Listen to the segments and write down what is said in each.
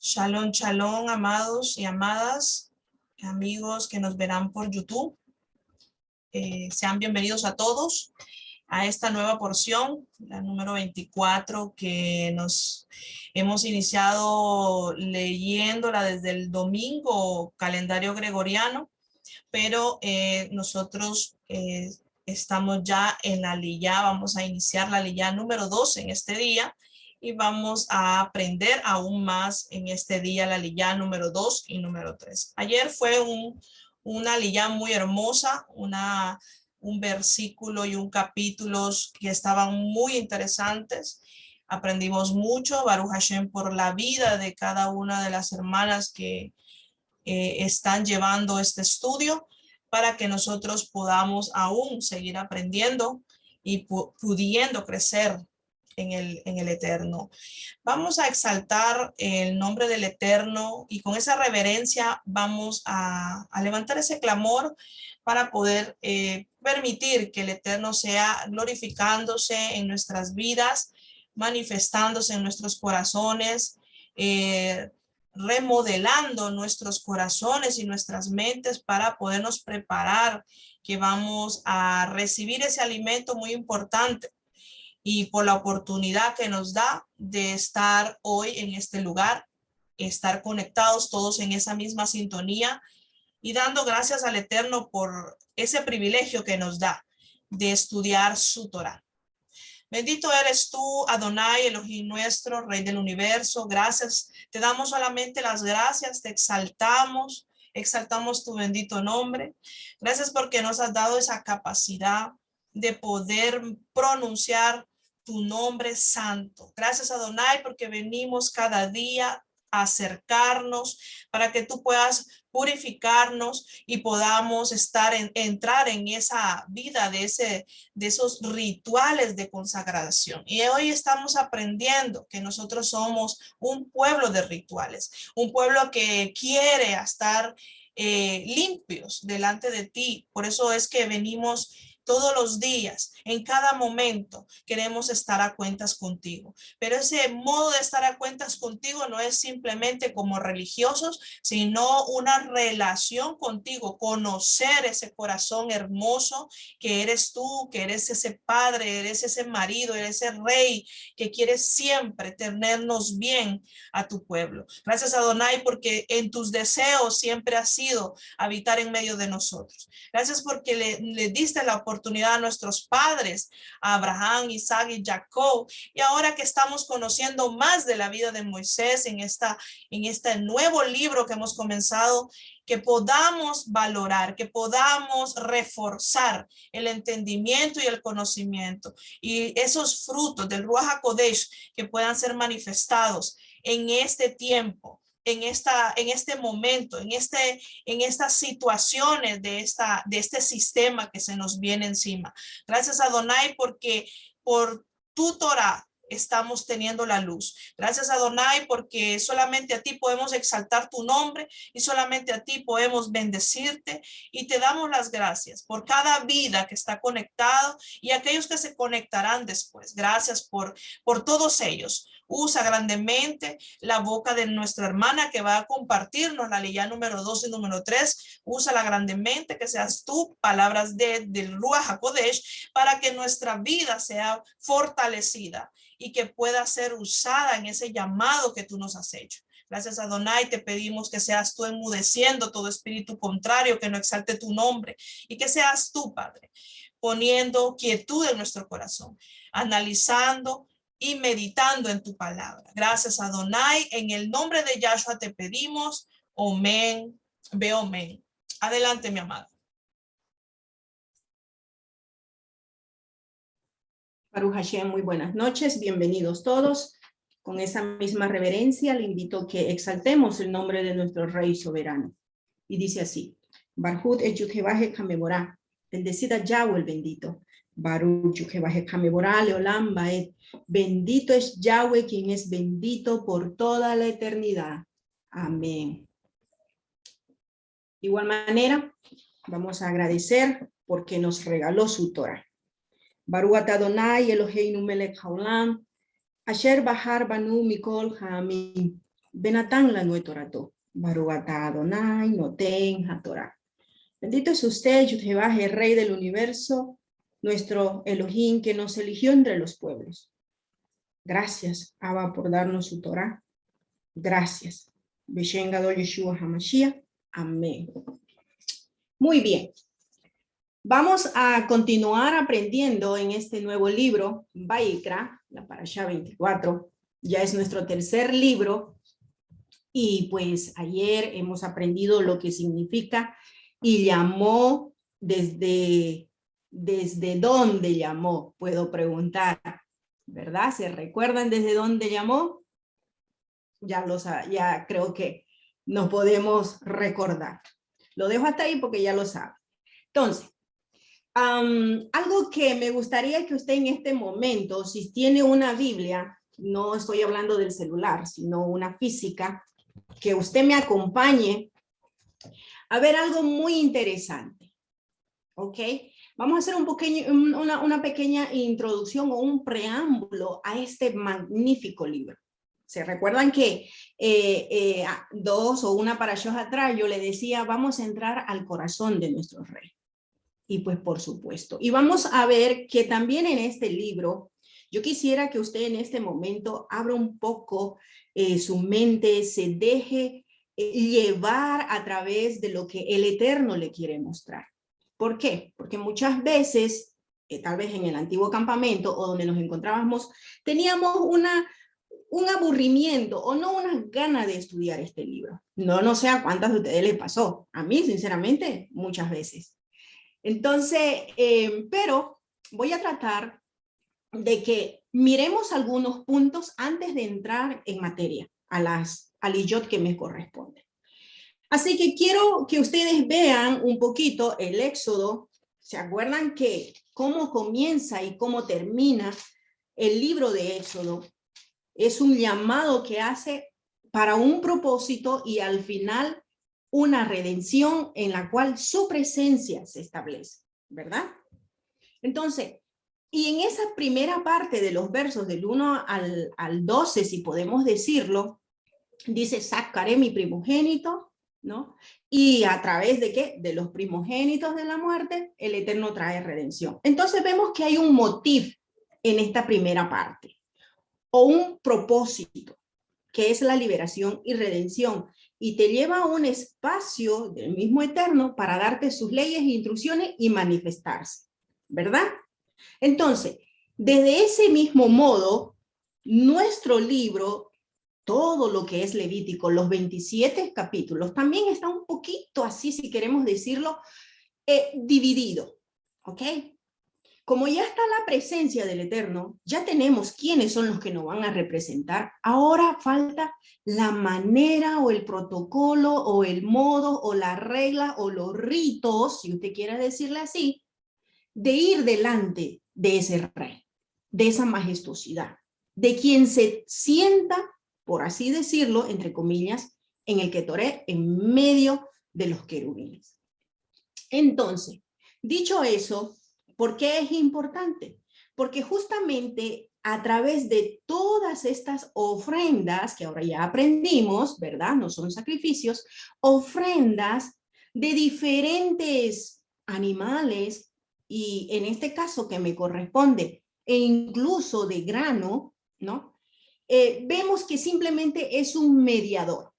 Shalom, shalom, amados y amadas, amigos que nos verán por YouTube. Sean bienvenidos a todos a esta nueva porción, la número 24, que nos hemos iniciado leyéndola desde el domingo, calendario gregoriano, pero nosotros estamos ya en la Liyá, vamos a iniciar la Liyá número 2 en este día, y vamos a aprender aún más en este día la Liyá número 2 y número 3. Ayer fue una Liyá muy hermosa, un versículo y un capítulo que estaban muy interesantes. Aprendimos mucho, Baruch Hashem, por la vida de cada una de las hermanas que están llevando este estudio, para que nosotros podamos aún seguir aprendiendo y pudiendo crecer en el Eterno. Vamos a exaltar el nombre del Eterno y con esa reverencia vamos a levantar ese clamor para poder permitir que el Eterno sea glorificándose en nuestras vidas, manifestándose en nuestros corazones, remodelando nuestros corazones y nuestras mentes para podernos preparar, que vamos a recibir ese alimento muy importante, y por la oportunidad que nos da de estar hoy en este lugar, estar conectados todos en esa misma sintonía y dando gracias al Eterno por ese privilegio que nos da de estudiar su Torah. Bendito eres tú, Adonai, Elohim nuestro, Rey del universo. Gracias, te damos solamente las gracias, te exaltamos tu bendito nombre. Gracias porque nos has dado esa capacidad de poder pronunciar tu nombre santo. Gracias, Adonai, porque venimos cada día a acercarnos para que tú puedas purificarnos y podamos entrar en esa vida de esos rituales de consagración. Y hoy estamos aprendiendo que nosotros somos un pueblo de rituales, un pueblo que quiere estar limpios delante de ti. Por eso es que venimos todos los días, en cada momento, queremos estar a cuentas contigo. Pero ese modo de estar a cuentas contigo no es simplemente como religiosos, sino una relación contigo, conocer ese corazón hermoso que eres tú, que eres ese padre, eres ese marido, eres ese rey que quiere siempre tenernos bien a tu pueblo. Gracias, Adonai, porque en tus deseos siempre has sido habitar en medio de nosotros. Gracias porque le diste la oportunidad a nuestros padres, a Abraham, Isaac y Jacob, y ahora que estamos conociendo más de la vida de Moisés en este nuevo libro que hemos comenzado, que podamos valorar, que podamos reforzar el entendimiento y el conocimiento y esos frutos del Ruach HaKodesh que puedan ser manifestados en este tiempo, en este momento, en estas situaciones de este sistema que se nos viene encima. Gracias, Adonai, porque por tu Torah estamos teniendo la luz. Gracias, Adonai, porque solamente a ti podemos exaltar tu nombre y solamente a ti podemos bendecirte, y te damos las gracias por cada vida que está conectado y aquellos que se conectarán después. Gracias por todos ellos. Usa grandemente la boca de nuestra hermana que va a compartirnos la Liyá número 2 y número 3. Úsala grandemente, que seas tú, palabras del Ruach HaKodesh, para que nuestra vida sea fortalecida y que pueda ser usada en ese llamado que tú nos has hecho. Gracias, Adonai, te pedimos que seas tú enmudeciendo todo espíritu contrario que no exalte tu nombre, y que seas tú, Padre, poniendo quietud en nuestro corazón, analizando y meditando en tu palabra. Gracias, Adonai. En el nombre de Yahshua te pedimos. Amén. Ve amén. Adelante, mi amada. Baruch Hashem, muy buenas noches. Bienvenidos todos. Con esa misma reverencia le invito a que exaltemos el nombre de nuestro Rey soberano. Y dice así: Barhut et Yukebaje Kameborá. Bendecida Yahweh el bendito. Baruch Yukebaje Kameborá Leolam Baed. Bendito es Yahweh, quien es bendito por toda la eternidad. Amén. De igual manera, vamos a agradecer porque nos regaló su Torah. Baruch Adonai Eloheinu melech haolam, asher bahar banu mikol ha'amim, Benatán la nuetorato. Barugata Adonai, Noten, Hatorá. Bendito es usted, Jehová, el Rey del universo, nuestro Elohim que nos eligió entre los pueblos. Gracias, Abba, por darnos su Torah. Gracias. Beshem Gadol Yeshua HaMashiach. Amén. Muy bien. Vamos a continuar aprendiendo en este nuevo libro, Vayikra, la Parashá 24. Ya es nuestro tercer libro. Y pues ayer hemos aprendido lo que significa y llamó desde dónde llamó, puedo preguntar, ¿verdad? ¿Se recuerdan desde dónde llamó? Ya creo que nos podemos recordar. Lo dejo hasta ahí porque ya lo sabe. Entonces, algo que me gustaría que usted en este momento, si tiene una Biblia, no estoy hablando del celular, sino una física, que usted me acompañe a ver algo muy interesante. ¿Ok? Vamos a hacer una pequeña introducción o un preámbulo a este magnífico libro. ¿Se recuerdan que 2 o una parashá atrás yo le decía, vamos a entrar al corazón de nuestro rey? Y pues por supuesto. Y vamos a ver que también en este libro, yo quisiera que usted en este momento abra un poco su mente, se deje llevar a través de lo que el Eterno le quiere mostrar. ¿Por qué? Porque muchas veces, tal vez en el antiguo campamento o donde nos encontrábamos, teníamos un aburrimiento o no una gana de estudiar este libro. No sé a cuántas de ustedes les pasó. A mí, sinceramente, muchas veces. Entonces, pero voy a tratar de que miremos algunos puntos antes de entrar en materia, al iyot que me corresponde. Así que quiero que ustedes vean un poquito el Éxodo. ¿Se acuerdan que cómo comienza y cómo termina el libro de Éxodo? Es un llamado que hace para un propósito y al final una redención en la cual su presencia se establece, ¿verdad? Entonces, y en esa primera parte de los versos del 1 al 12, si podemos decirlo, dice, sacaré mi primogénito, ¿no? Y a través de ¿qué? De los primogénitos de la muerte, el Eterno trae redención. Entonces vemos que hay un motivo en esta primera parte, o un propósito, que es la liberación y redención, y te lleva a un espacio del mismo Eterno para darte sus leyes, instrucciones y manifestarse, ¿verdad? Entonces, desde ese mismo modo, nuestro libro, todo lo que es Levítico, los 27 capítulos, también está un poquito así, si queremos decirlo, dividido, ¿ok? Como ya está la presencia del Eterno, ya tenemos quiénes son los que nos van a representar. Ahora falta la manera o el protocolo o el modo o la regla o los ritos, si usted quiere decirle así, de ir delante de ese rey, de esa majestuosidad, de quien se sienta, por así decirlo, entre comillas, en el Ketoré, en medio de los querubines. Entonces, dicho eso, ¿por qué es importante? Porque justamente a través de todas estas ofrendas, que ahora ya aprendimos, ¿verdad? No son sacrificios, ofrendas de diferentes animales, y en este caso que me corresponde, e incluso de grano, ¿no? Vemos que simplemente es un mediador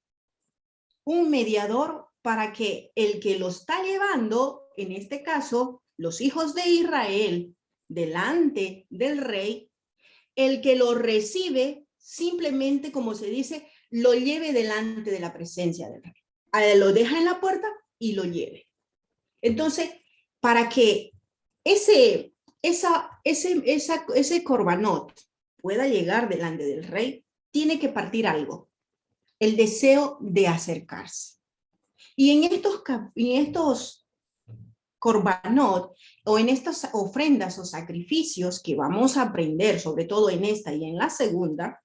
para que el que lo está llevando, en este caso, los hijos de Israel, delante del rey, el que lo recibe, simplemente, como se dice, lo lleve delante de la presencia del rey. Lo deja en la puerta y lo lleve. Entonces, para que ese corbanot pueda llegar delante del rey, tiene que partir algo, el deseo de acercarse. Y en estos corbanot, o en estas ofrendas o sacrificios que vamos a aprender, sobre todo en esta y en la segunda,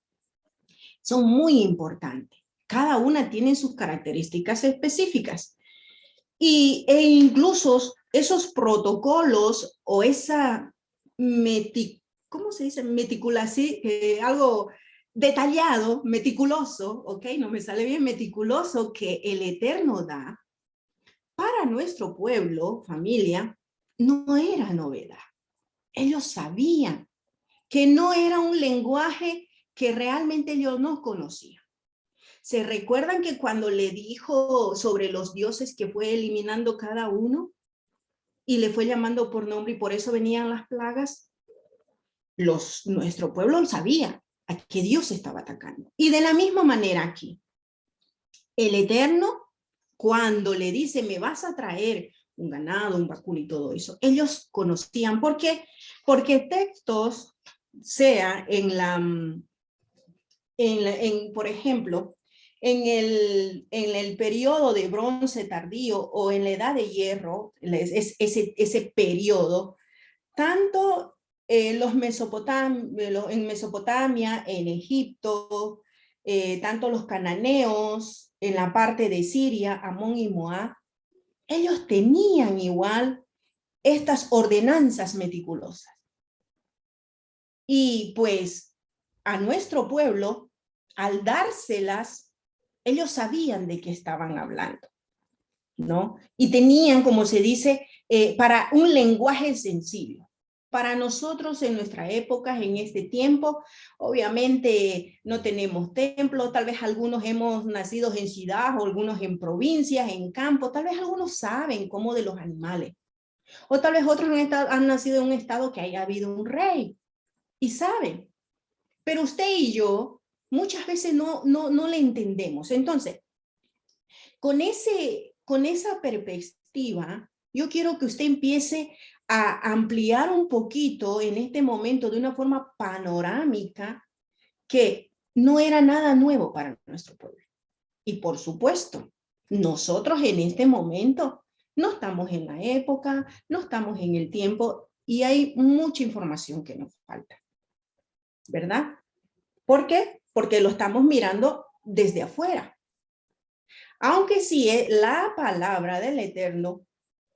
son muy importantes. Cada una tiene sus características específicas. E incluso esos protocolos o esa ¿cómo se dice? Meticulación, algo detallado, meticuloso, ¿ok? No me sale bien, meticuloso que el Eterno da para nuestro pueblo, familia, no era novedad. Ellos sabían que no era un lenguaje que realmente ellos no conocían. ¿Se recuerdan que cuando le dijo sobre los dioses que fue eliminando cada uno y le fue llamando por nombre y por eso venían las plagas? Nuestro pueblo sabía a qué Dios estaba atacando. Y de la misma manera aquí, el Eterno, cuando le dice, me vas a traer un ganado, un vacuno y todo eso, ellos conocían. ¿Por qué? Porque textos, sea por ejemplo, en el periodo de bronce tardío o en la edad de hierro, ese periodo, tanto en Mesopotamia, en Egipto, tanto los cananeos, en la parte de Siria, Amón y Moab, ellos tenían igual estas ordenanzas meticulosas. Y pues a nuestro pueblo, al dárselas, ellos sabían de qué estaban hablando, ¿no? Y tenían, como se dice, para un lenguaje sencillo. Para nosotros en nuestra época, en este tiempo, obviamente no tenemos templo, tal vez algunos hemos nacido en ciudad o algunos en provincias, en campo, tal vez algunos saben cómo de los animales. O tal vez otros han nacido en un estado que haya habido un rey y saben. Pero usted y yo muchas veces no le entendemos. Entonces, con esa perspectiva, yo quiero que usted empiece a ampliar un poquito en este momento de una forma panorámica que no era nada nuevo para nuestro pueblo. Y por supuesto, nosotros en este momento no estamos en la época, no estamos en el tiempo y hay mucha información que nos falta, ¿verdad? ¿Por qué? Porque lo estamos mirando desde afuera. Aunque sí, la palabra del Eterno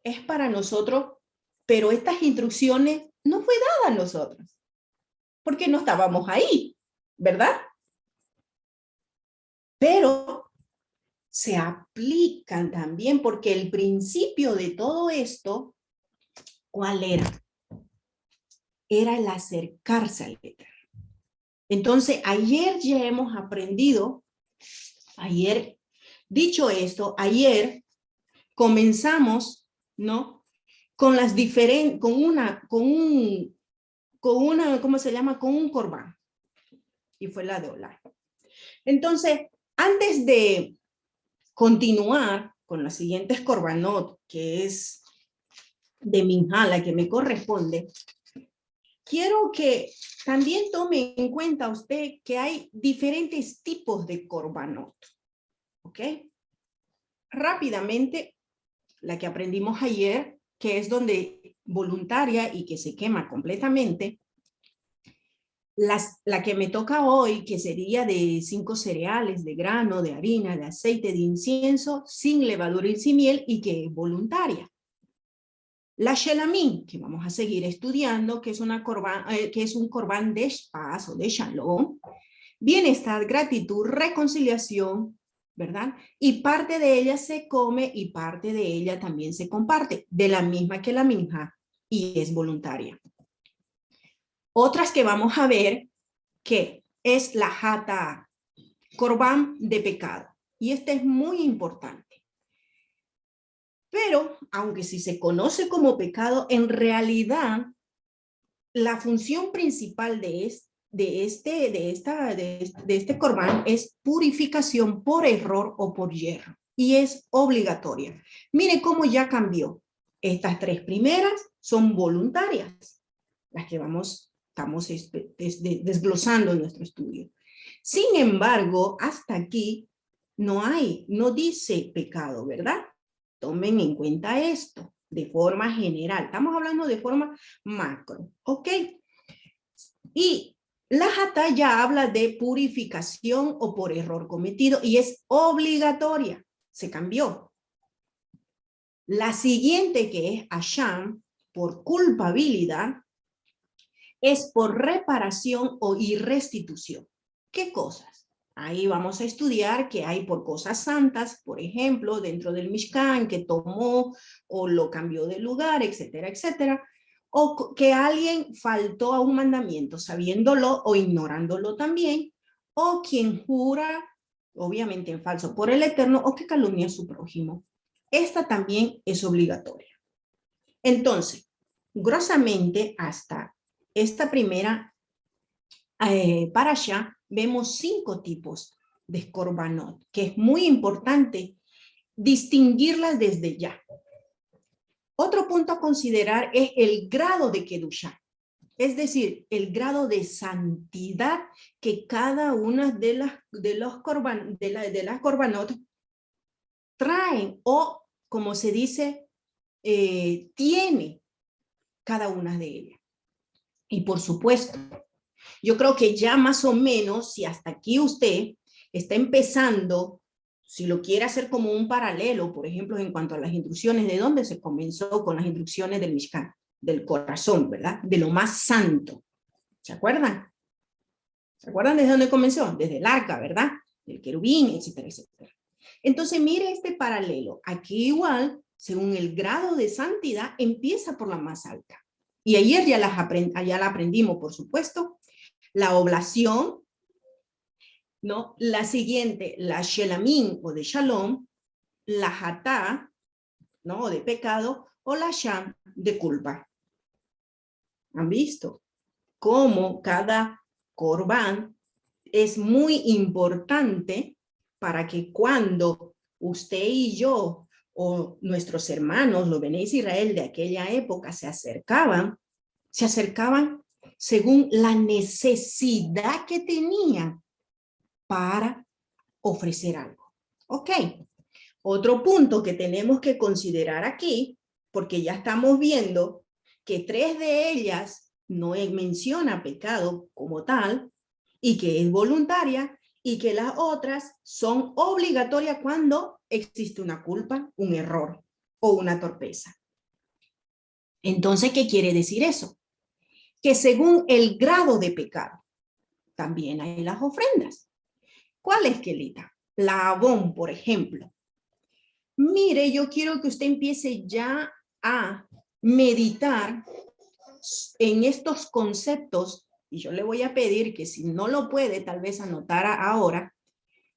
es para nosotros, pero estas instrucciones no fue dada a nosotros, porque no estábamos ahí, ¿verdad? Pero se aplican también, porque el principio de todo esto, ¿cuál era? Era el acercarse al Eterno. Entonces, ayer ya hemos aprendido, dicho esto, ayer comenzamos, ¿no? Con las diferentes, con ¿cómo se llama? Con un corbán. Y fue la de Olay. Entonces, antes de continuar con las siguientes corbanot, que es de Minjá, la que me corresponde, quiero que también tome en cuenta usted que hay diferentes tipos de corbanot. ¿Ok? Rápidamente, la que aprendimos ayer, que es donde voluntaria y que se quema completamente. La que me toca hoy, que sería de 5 cereales, de grano, de harina, de aceite, de incienso, sin levadura y sin miel, y que es voluntaria. La shelamín, que vamos a seguir estudiando, que es un corbán de paz o de shalom, bienestar, gratitud, reconciliación, ¿verdad? Y parte de ella se come y parte de ella también se comparte, de la misma que la minja, y es voluntaria. Otras que vamos a ver, que es la jata, corbán de pecado. Y este es muy importante. Pero, aunque si se conoce como pecado, en realidad, la función principal de este corbán es purificación por error o por hierro. Y es obligatoria. Mire cómo ya cambió. Estas 3 primeras son voluntarias, las que estamos desglosando en nuestro estudio. Sin embargo, hasta aquí no dice pecado, ¿verdad? Tomen en cuenta esto de forma general. Estamos hablando de forma macro, ¿ok? Y la jata ya habla de purificación o por error cometido y es obligatoria. Se cambió. La siguiente, que es asham, por culpabilidad, es por reparación y restitución. ¿Qué cosas? Ahí vamos a estudiar que hay por cosas santas, por ejemplo, dentro del Mishkan, que tomó o lo cambió de lugar, etcétera, etcétera. O que alguien faltó a un mandamiento sabiéndolo o ignorándolo también, o quien jura, obviamente en falso, por el Eterno, o que calumnia a su prójimo. Esta también es obligatoria. Entonces, grosamente, hasta esta primera parashá, vemos 5 tipos de korbanot, que es muy importante distinguirlas desde ya. Otro punto a considerar es el grado de Kedushá, es decir, el grado de santidad que cada una de las korbanot traen, o como se dice, tiene cada una de ellas. Y por supuesto, yo creo que ya más o menos, si hasta aquí usted está empezando, si lo quiere hacer como un paralelo, por ejemplo, en cuanto a las instrucciones, ¿de dónde se comenzó con las instrucciones del Mishkan? Del corazón, ¿verdad? De lo más santo. ¿Se acuerdan? ¿Se acuerdan desde dónde comenzó? Desde el arca, ¿verdad? Del querubín, etcétera, etcétera. Entonces, mire este paralelo. Aquí igual, según el grado de santidad, empieza por la más alta. Y ayer ya la aprendimos, por supuesto. La oblación, ¿no? La siguiente, la shelamín o de shalom, la hatá, ¿no? O de pecado, o la sham de culpa. ¿Han visto cómo cada corbán es muy importante para que cuando usted y yo o nuestros hermanos, los Bené Israel de aquella época, se acercaban según la necesidad que tenían para ofrecer algo? Ok. Otro punto que tenemos que considerar aquí, porque ya estamos viendo que 3 de ellas no menciona pecado como tal, y que es voluntaria, y que las otras son obligatorias cuando existe una culpa, un error o una torpeza. Entonces, ¿qué quiere decir eso? Que según el grado de pecado, también hay las ofrendas. ¿Cuál es, Kelita? La Avón, por ejemplo. Mire, yo quiero que usted empiece ya a meditar en estos conceptos, y yo le voy a pedir que si no lo puede, tal vez anotara ahora,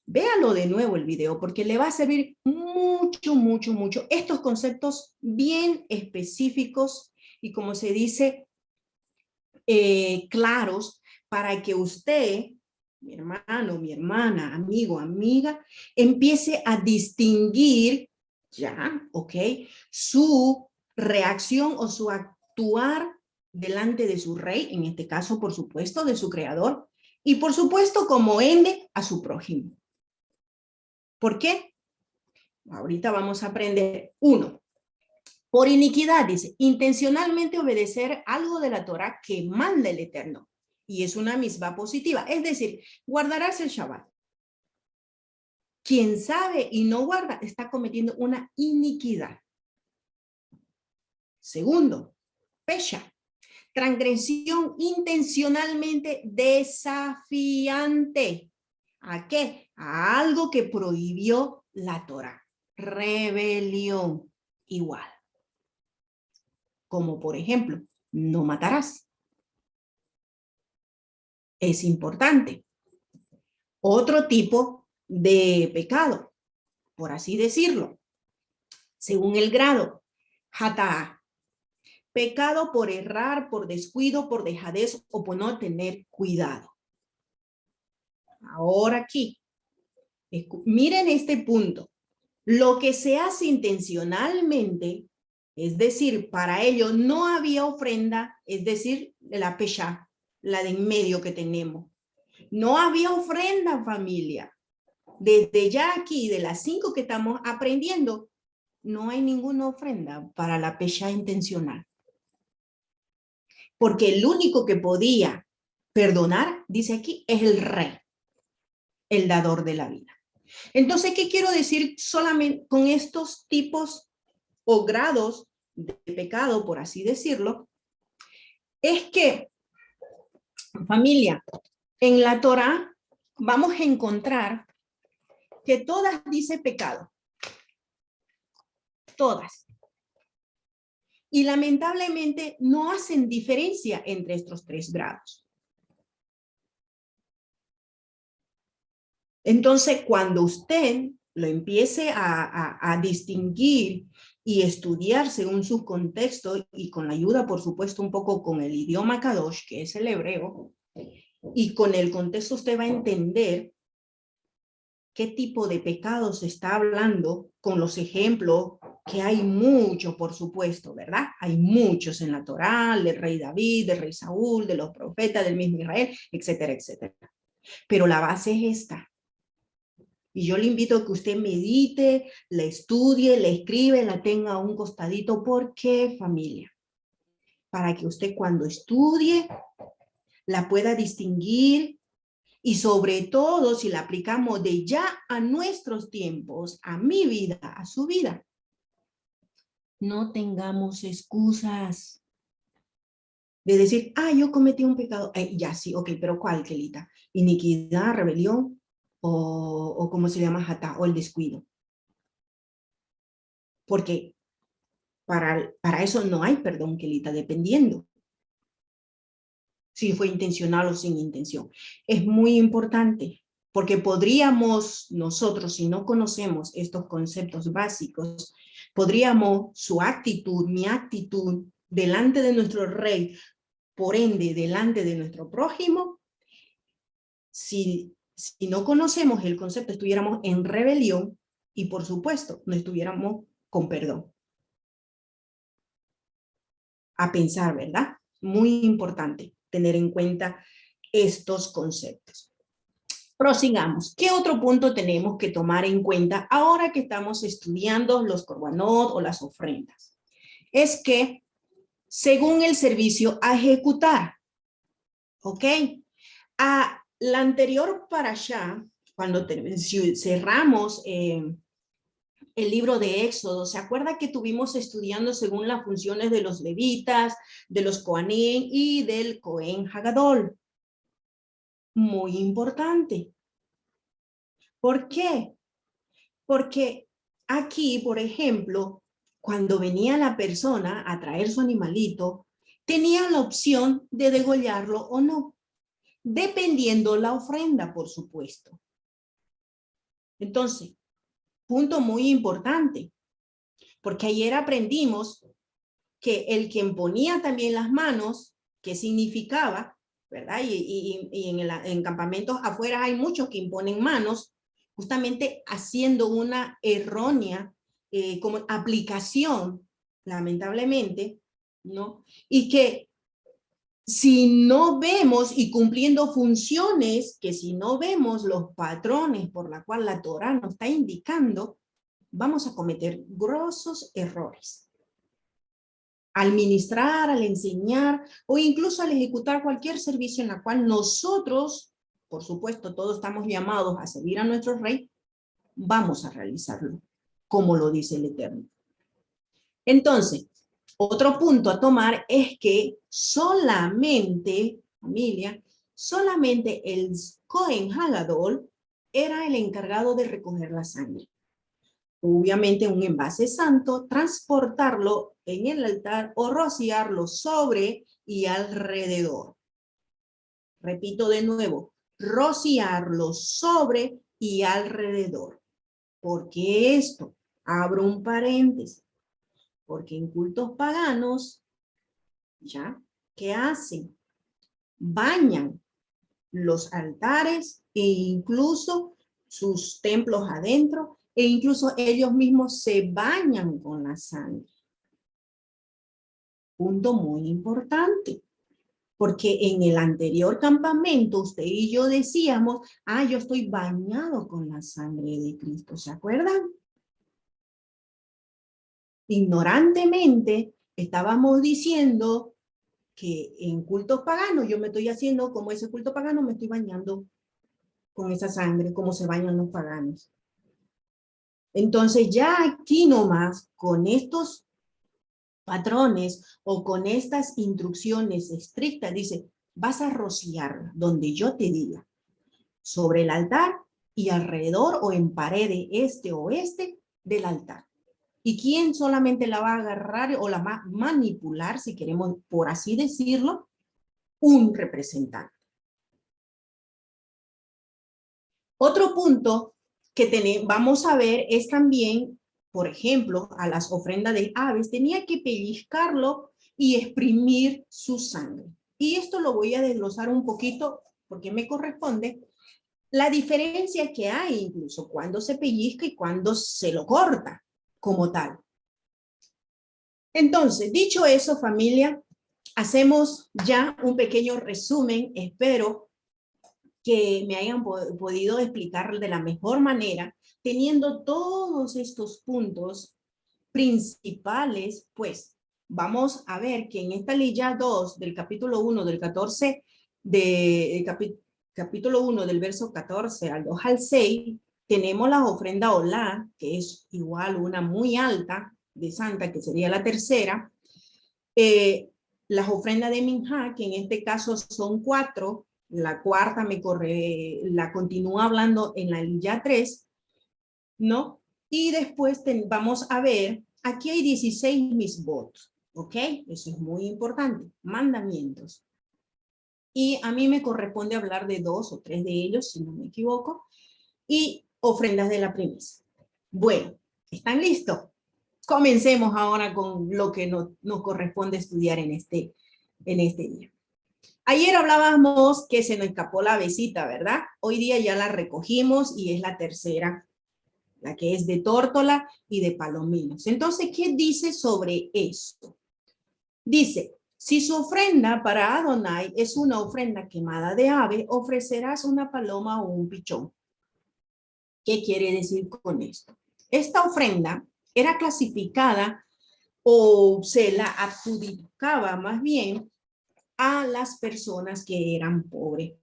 véalo de nuevo el video, porque le va a servir mucho, mucho, mucho. Estos conceptos bien específicos y, como se dice, claros, para que usted, mi hermano, mi hermana, amigo, amiga, empiece a distinguir ya, ¿ok? Su reacción o su actuar delante de su rey, en este caso, por supuesto, de su creador, y por supuesto, como ende, a su prójimo. ¿Por qué? Ahorita vamos a aprender. 1. Por iniquidad, dice, intencionalmente obedecer algo de la Torah que manda el Eterno. Y es una misma positiva, es decir, guardarás el Shabbat. Quien sabe y no guarda está cometiendo una iniquidad. 2. Pesha, transgresión intencionalmente desafiante. ¿A qué? A algo que prohibió la Torah. Rebelión, igual. Como por ejemplo, no matarás. Es importante. Otro tipo de pecado, por así decirlo, según el grado, hatá, pecado por errar, por descuido, por dejadez o por no tener cuidado. Ahora aquí, miren este punto. Lo que se hace intencionalmente, es decir, para ello no había ofrenda, es decir, la pesha, la de en medio que tenemos. No había ofrenda, familia. Desde ya aquí, de las 5 que estamos aprendiendo, no hay ninguna ofrenda para la pesha intencional. Porque el único que podía perdonar, dice aquí, es el rey, el dador de la vida. Entonces, ¿qué quiero decir solamente con estos tipos o grados de pecado, por así decirlo? Es que, familia, en la Torah, vamos a encontrar que todas dice pecado. Todas. Y lamentablemente no hacen diferencia entre estos 3 grados. Entonces, cuando usted lo empiece a distinguir y estudiar según su contexto y con la ayuda, por supuesto, un poco con el idioma Kadosh, que es el hebreo, y con el contexto usted va a entender qué tipo de pecados se está hablando con los ejemplos, que hay mucho, por supuesto, ¿verdad? Hay muchos en la Torá, del rey David, del rey Saúl, de los profetas, del mismo Israel, etcétera, etcétera. Pero la base es esta. Y yo le invito a que usted medite, la estudie, la escribe, la tenga a un costadito. ¿Por qué, familia? Para que usted cuando estudie la pueda distinguir y sobre todo si la aplicamos de ya a nuestros tiempos, a mi vida, a su vida. No tengamos excusas de decir, yo cometí un pecado. Ya sí, ok, pero ¿cuál, Kelita? Iniquidad, rebelión o ¿cómo se llama? Jatá, o el descuido. Porque para eso no hay perdón, Kelita, dependiendo si fue intencional o sin intención. Es muy importante, porque podríamos nosotros, si no conocemos estos conceptos básicos, podríamos su actitud, mi actitud, delante de nuestro rey, por ende, delante de nuestro prójimo, si no conocemos el concepto, estuviéramos en rebelión y, por supuesto, no estuviéramos con perdón. A pensar, ¿verdad? Muy importante tener en cuenta estos conceptos. Prosigamos. ¿Qué otro punto tenemos que tomar en cuenta ahora que estamos estudiando los korbanot o las ofrendas? Es que según el servicio a ejecutar, ¿ok? A la anterior parashá, cuando cerramos el libro de Éxodo, ¿se acuerda que tuvimos estudiando según las funciones de los levitas, de los Kohanim y del Cohen Hagadol? Muy importante. ¿Por qué? Porque aquí, por ejemplo, cuando venía la persona a traer su animalito, tenía la opción de degollarlo o no, dependiendo la ofrenda, por supuesto. Entonces, punto muy importante, porque ayer aprendimos que el quien ponía también las manos, ¿qué significaba? ¿Verdad? Y en campamentos afuera hay muchos que imponen manos, justamente haciendo una errónea como aplicación, lamentablemente, ¿no? Y que si no vemos y cumpliendo funciones, que si no vemos los patrones por la cual la Torá nos está indicando, vamos a cometer grosos errores. Al ministrar, al enseñar o incluso al ejecutar cualquier servicio en la cual nosotros, por supuesto, todos estamos llamados a servir a nuestro Rey, vamos a realizarlo, como lo dice el Eterno. Entonces, otro punto a tomar es que solamente, familia, solamente el Cohen Hagadol era el encargado de recoger la sangre. Obviamente un envase santo, transportarlo en el altar o rociarlo sobre y alrededor. Repito de nuevo, rociarlo sobre y alrededor. ¿Por qué esto? Abro un paréntesis. Porque en cultos paganos, ¿ya? ¿Qué hacen? Bañan los altares e incluso sus templos adentro, e incluso ellos mismos se bañan con la sangre. Punto muy importante, porque en el anterior campamento usted y yo decíamos, yo estoy bañado con la sangre de Cristo, ¿se acuerdan? Ignorantemente estábamos diciendo que en cultos paganos yo me estoy haciendo como ese culto pagano, me estoy bañando con esa sangre, como se bañan los paganos. Entonces ya aquí nomás, con estos patrones o con estas instrucciones estrictas, dice, vas a rociar donde yo te diga. sobre el altar y alrededor o en pared este o oeste del altar. ¿Y quién solamente la va a agarrar o la va a manipular, si queremos por así decirlo? Un representante. Otro punto que vamos a ver es también, por ejemplo, a las ofrendas de aves, tenía que pellizcarlo y exprimir su sangre. Y esto lo voy a desglosar un poquito porque me corresponde. La diferencia que hay incluso cuando se pellizca y cuando se lo corta como tal. Entonces, dicho eso, familia, hacemos ya un pequeño resumen. Espero que me hayan podido explicar de la mejor manera, teniendo todos estos puntos principales. Pues vamos a ver que en esta lilla 2 del capítulo 1 del 14, capítulo 1 del verso 14 al 2 al 6, tenemos la ofrenda Olá, que es igual una muy alta de Santa, que sería la tercera. Las ofrendas de Minjá, que en este caso son 4, la cuarta la continúa hablando en la lilla 3, ¿no? Y después vamos a ver, aquí hay 16 misbot, ¿ok? Eso es muy importante, mandamientos. Y a mí me corresponde hablar de 2 o 3 de ellos, si no me equivoco, y ofrendas de la primicia. Bueno, ¿están listos? Comencemos ahora con lo que nos corresponde estudiar en este día. Ayer hablábamos que se nos escapó la avecita, ¿verdad? Hoy día ya la recogimos y es la tercera, la que es de tórtola y de palominos. Entonces, ¿qué dice sobre esto? Dice, si su ofrenda para Adonai es una ofrenda quemada de ave, ofrecerás una paloma o un pichón. ¿Qué quiere decir con esto? Esta ofrenda era clasificada o se la adjudicaba más bien a las personas que eran pobres.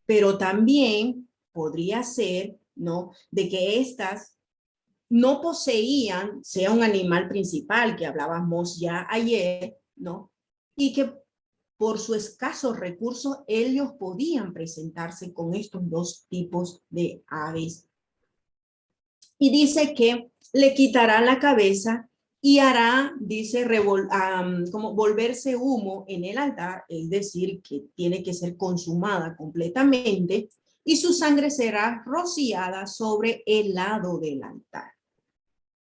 Pero también podría ser, ¿no?, de que estas no poseían, sea un animal principal que hablábamos ya ayer, ¿no? Y que por su escasos recursos ellos podían presentarse con estos dos tipos de aves. Y dice que le quitará la cabeza y hará, dice, como volverse humo en el altar, es decir, que tiene que ser consumada completamente, y su sangre será rociada sobre el lado del altar.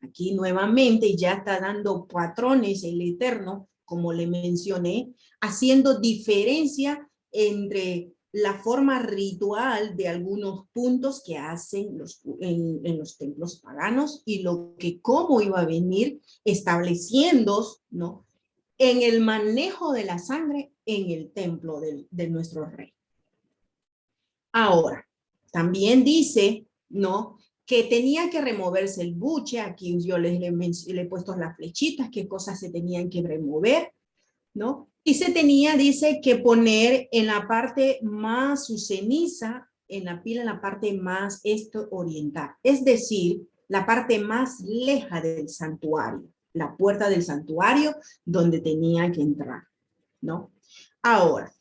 Aquí nuevamente ya está dando patrones el Eterno, como le mencioné, haciendo diferencia entre la forma ritual de algunos puntos que hacen en los templos paganos y lo que cómo iba a venir estableciendo, ¿no?, en el manejo de la sangre en el templo de nuestro rey. Ahora, también dice, ¿no?, que tenía que removerse el buche. Aquí yo le he puesto las flechitas, qué cosas se tenían que remover, ¿no? Y se tenía, dice, que poner en la parte más su ceniza, en la pila, en la parte más oriental, es decir, la parte más lejana del santuario, la puerta del santuario donde tenía que entrar, ¿no? Ahora,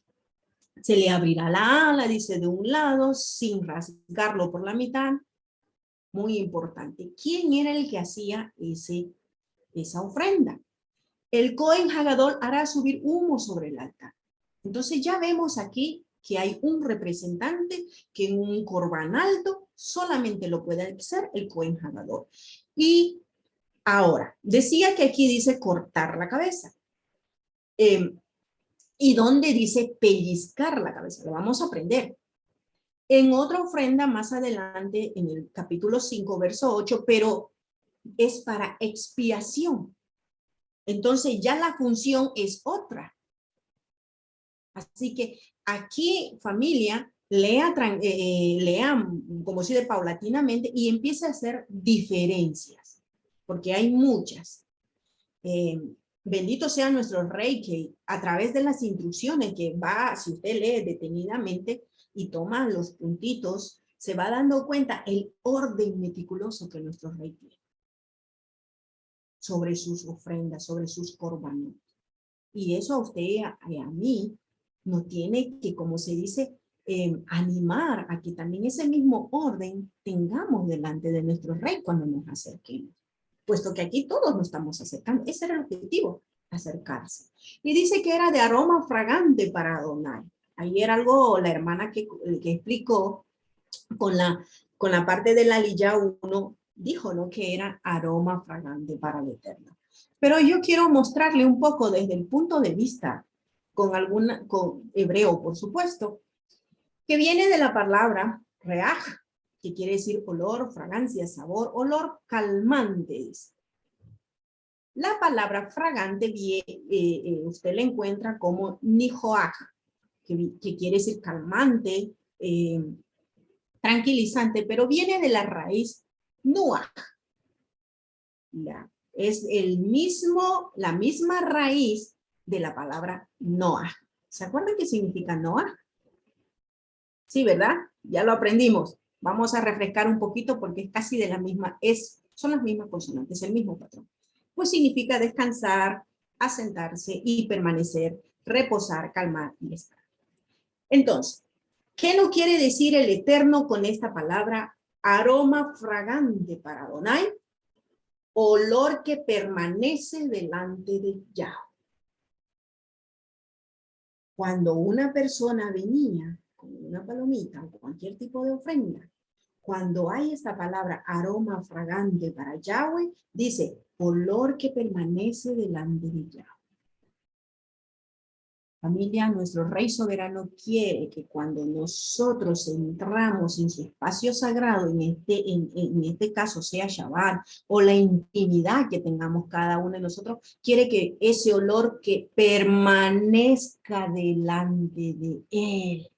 se le abrirá la ala, dice, de un lado, sin rasgarlo por la mitad. Muy importante. ¿Quién era el que hacía esa ofrenda? El Cohen Hagadol hará subir humo sobre el altar. Entonces ya vemos aquí que hay un representante que en un corbán alto solamente lo puede hacer el Cohen Hagadol. Y ahora, decía que aquí dice cortar la cabeza. ¿Y dónde dice pellizcar la cabeza? Lo vamos a aprender. En otra ofrenda más adelante, en el capítulo 5, verso 8, pero es para expiación. Entonces ya la función es otra. Así que aquí, familia, lean, como si de paulatinamente, y empieza a hacer diferencias, porque hay muchas. Bendito sea nuestro Rey, que a través de las instrucciones que va, si usted lee detenidamente y toma los puntitos, se va dando cuenta el orden meticuloso que nuestro Rey tiene sobre sus ofrendas, sobre sus corbanos. Y eso a usted y a mí nos tiene que, como se dice, animar a que también ese mismo orden tengamos delante de nuestro rey cuando nos acerquemos. Puesto que aquí todos nos estamos acercando. Ese era el objetivo, acercarse. Y dice que era de aroma fragante para Adonai. Ayer algo la hermana que explicó con la parte del Aliyah 1, dijo, ¿no?, que era aroma fragante para el Eterno. Pero yo quiero mostrarle un poco desde el punto de vista, con hebreo, por supuesto, que viene de la palabra reaj, que quiere decir olor, fragancia, sabor, olor calmante. La palabra fragante, usted la encuentra como nijoaj, que quiere decir calmante, tranquilizante, pero viene de la raíz nuaj. Es la misma raíz de la palabra Noah. ¿Se acuerdan qué significa Noah? Sí, ¿verdad? Ya lo aprendimos. Vamos a refrescar un poquito porque es casi de la misma, son las mismas consonantes, el mismo patrón. Pues significa descansar, asentarse y permanecer, reposar, calmar y estar. Entonces, ¿qué nos quiere decir el Eterno con esta palabra aroma fragante para Adonai? Olor que permanece delante de Yahweh. Cuando una persona venía con una palomita o cualquier tipo de ofrenda, cuando hay esta palabra aroma fragante para Yahweh, dice olor que permanece delante de Yahweh. Familia, nuestro Rey Soberano quiere que cuando nosotros entramos en su espacio sagrado, en este caso sea Shabbat, o la intimidad que tengamos cada uno de nosotros, quiere que ese olor que permanezca delante de Él.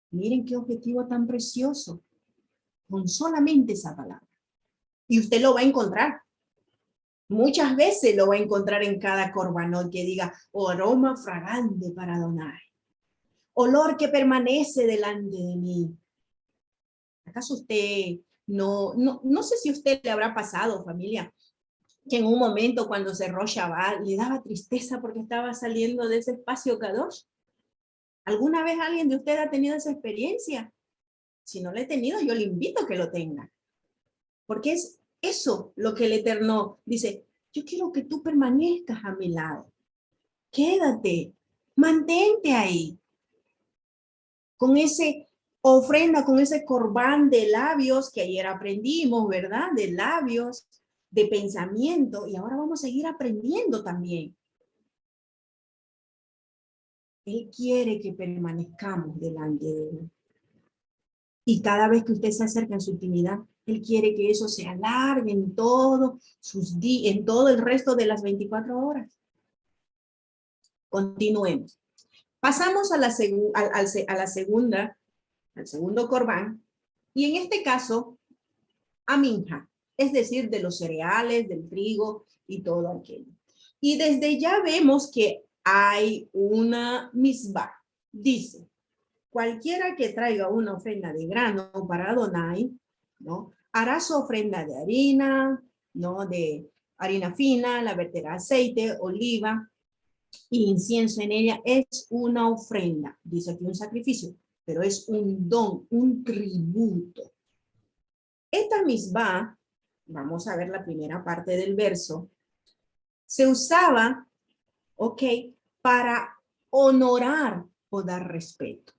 Miren qué objetivo tan precioso, con solamente esa palabra. Y usted lo va a encontrar. Muchas veces lo va a encontrar en cada corbanot que diga aroma fragante para Adonai. Olor que permanece delante de mí. ¿Acaso usted no sé si a usted le habrá pasado, familia, que en un momento cuando cerró Shabbat le daba tristeza porque estaba saliendo de ese espacio Kadosh? ¿Alguna vez alguien de usted ha tenido esa experiencia? Si no lo he tenido, yo le invito a que lo tenga. Porque es eso lo que el Eterno dice. Yo quiero que tú permanezcas a mi lado. Quédate, mantente ahí. Con ese ofrenda, con ese corbán de labios que ayer aprendimos, ¿verdad? De labios, de pensamiento. Y ahora vamos a seguir aprendiendo también. Él quiere que permanezcamos delante de Él. Y cada vez que usted se acerca en su intimidad, Él quiere que eso se alargue en todo el resto de las 24 horas. Continuemos. Pasamos al segundo corbán, y en este caso, a minja, es decir, de los cereales, del trigo y todo aquello. Y desde ya vemos que hay una misbah. Dice, cualquiera que traiga una ofrenda de grano para Adonai, ¿no?, hará su ofrenda de harina, ¿no?, de harina fina, la verterá aceite, oliva y incienso en ella. Es una ofrenda, dice aquí un sacrificio, pero es un don, un tributo. Esta misbah, vamos a ver la primera parte del verso, se usaba, para honorar o dar respeto.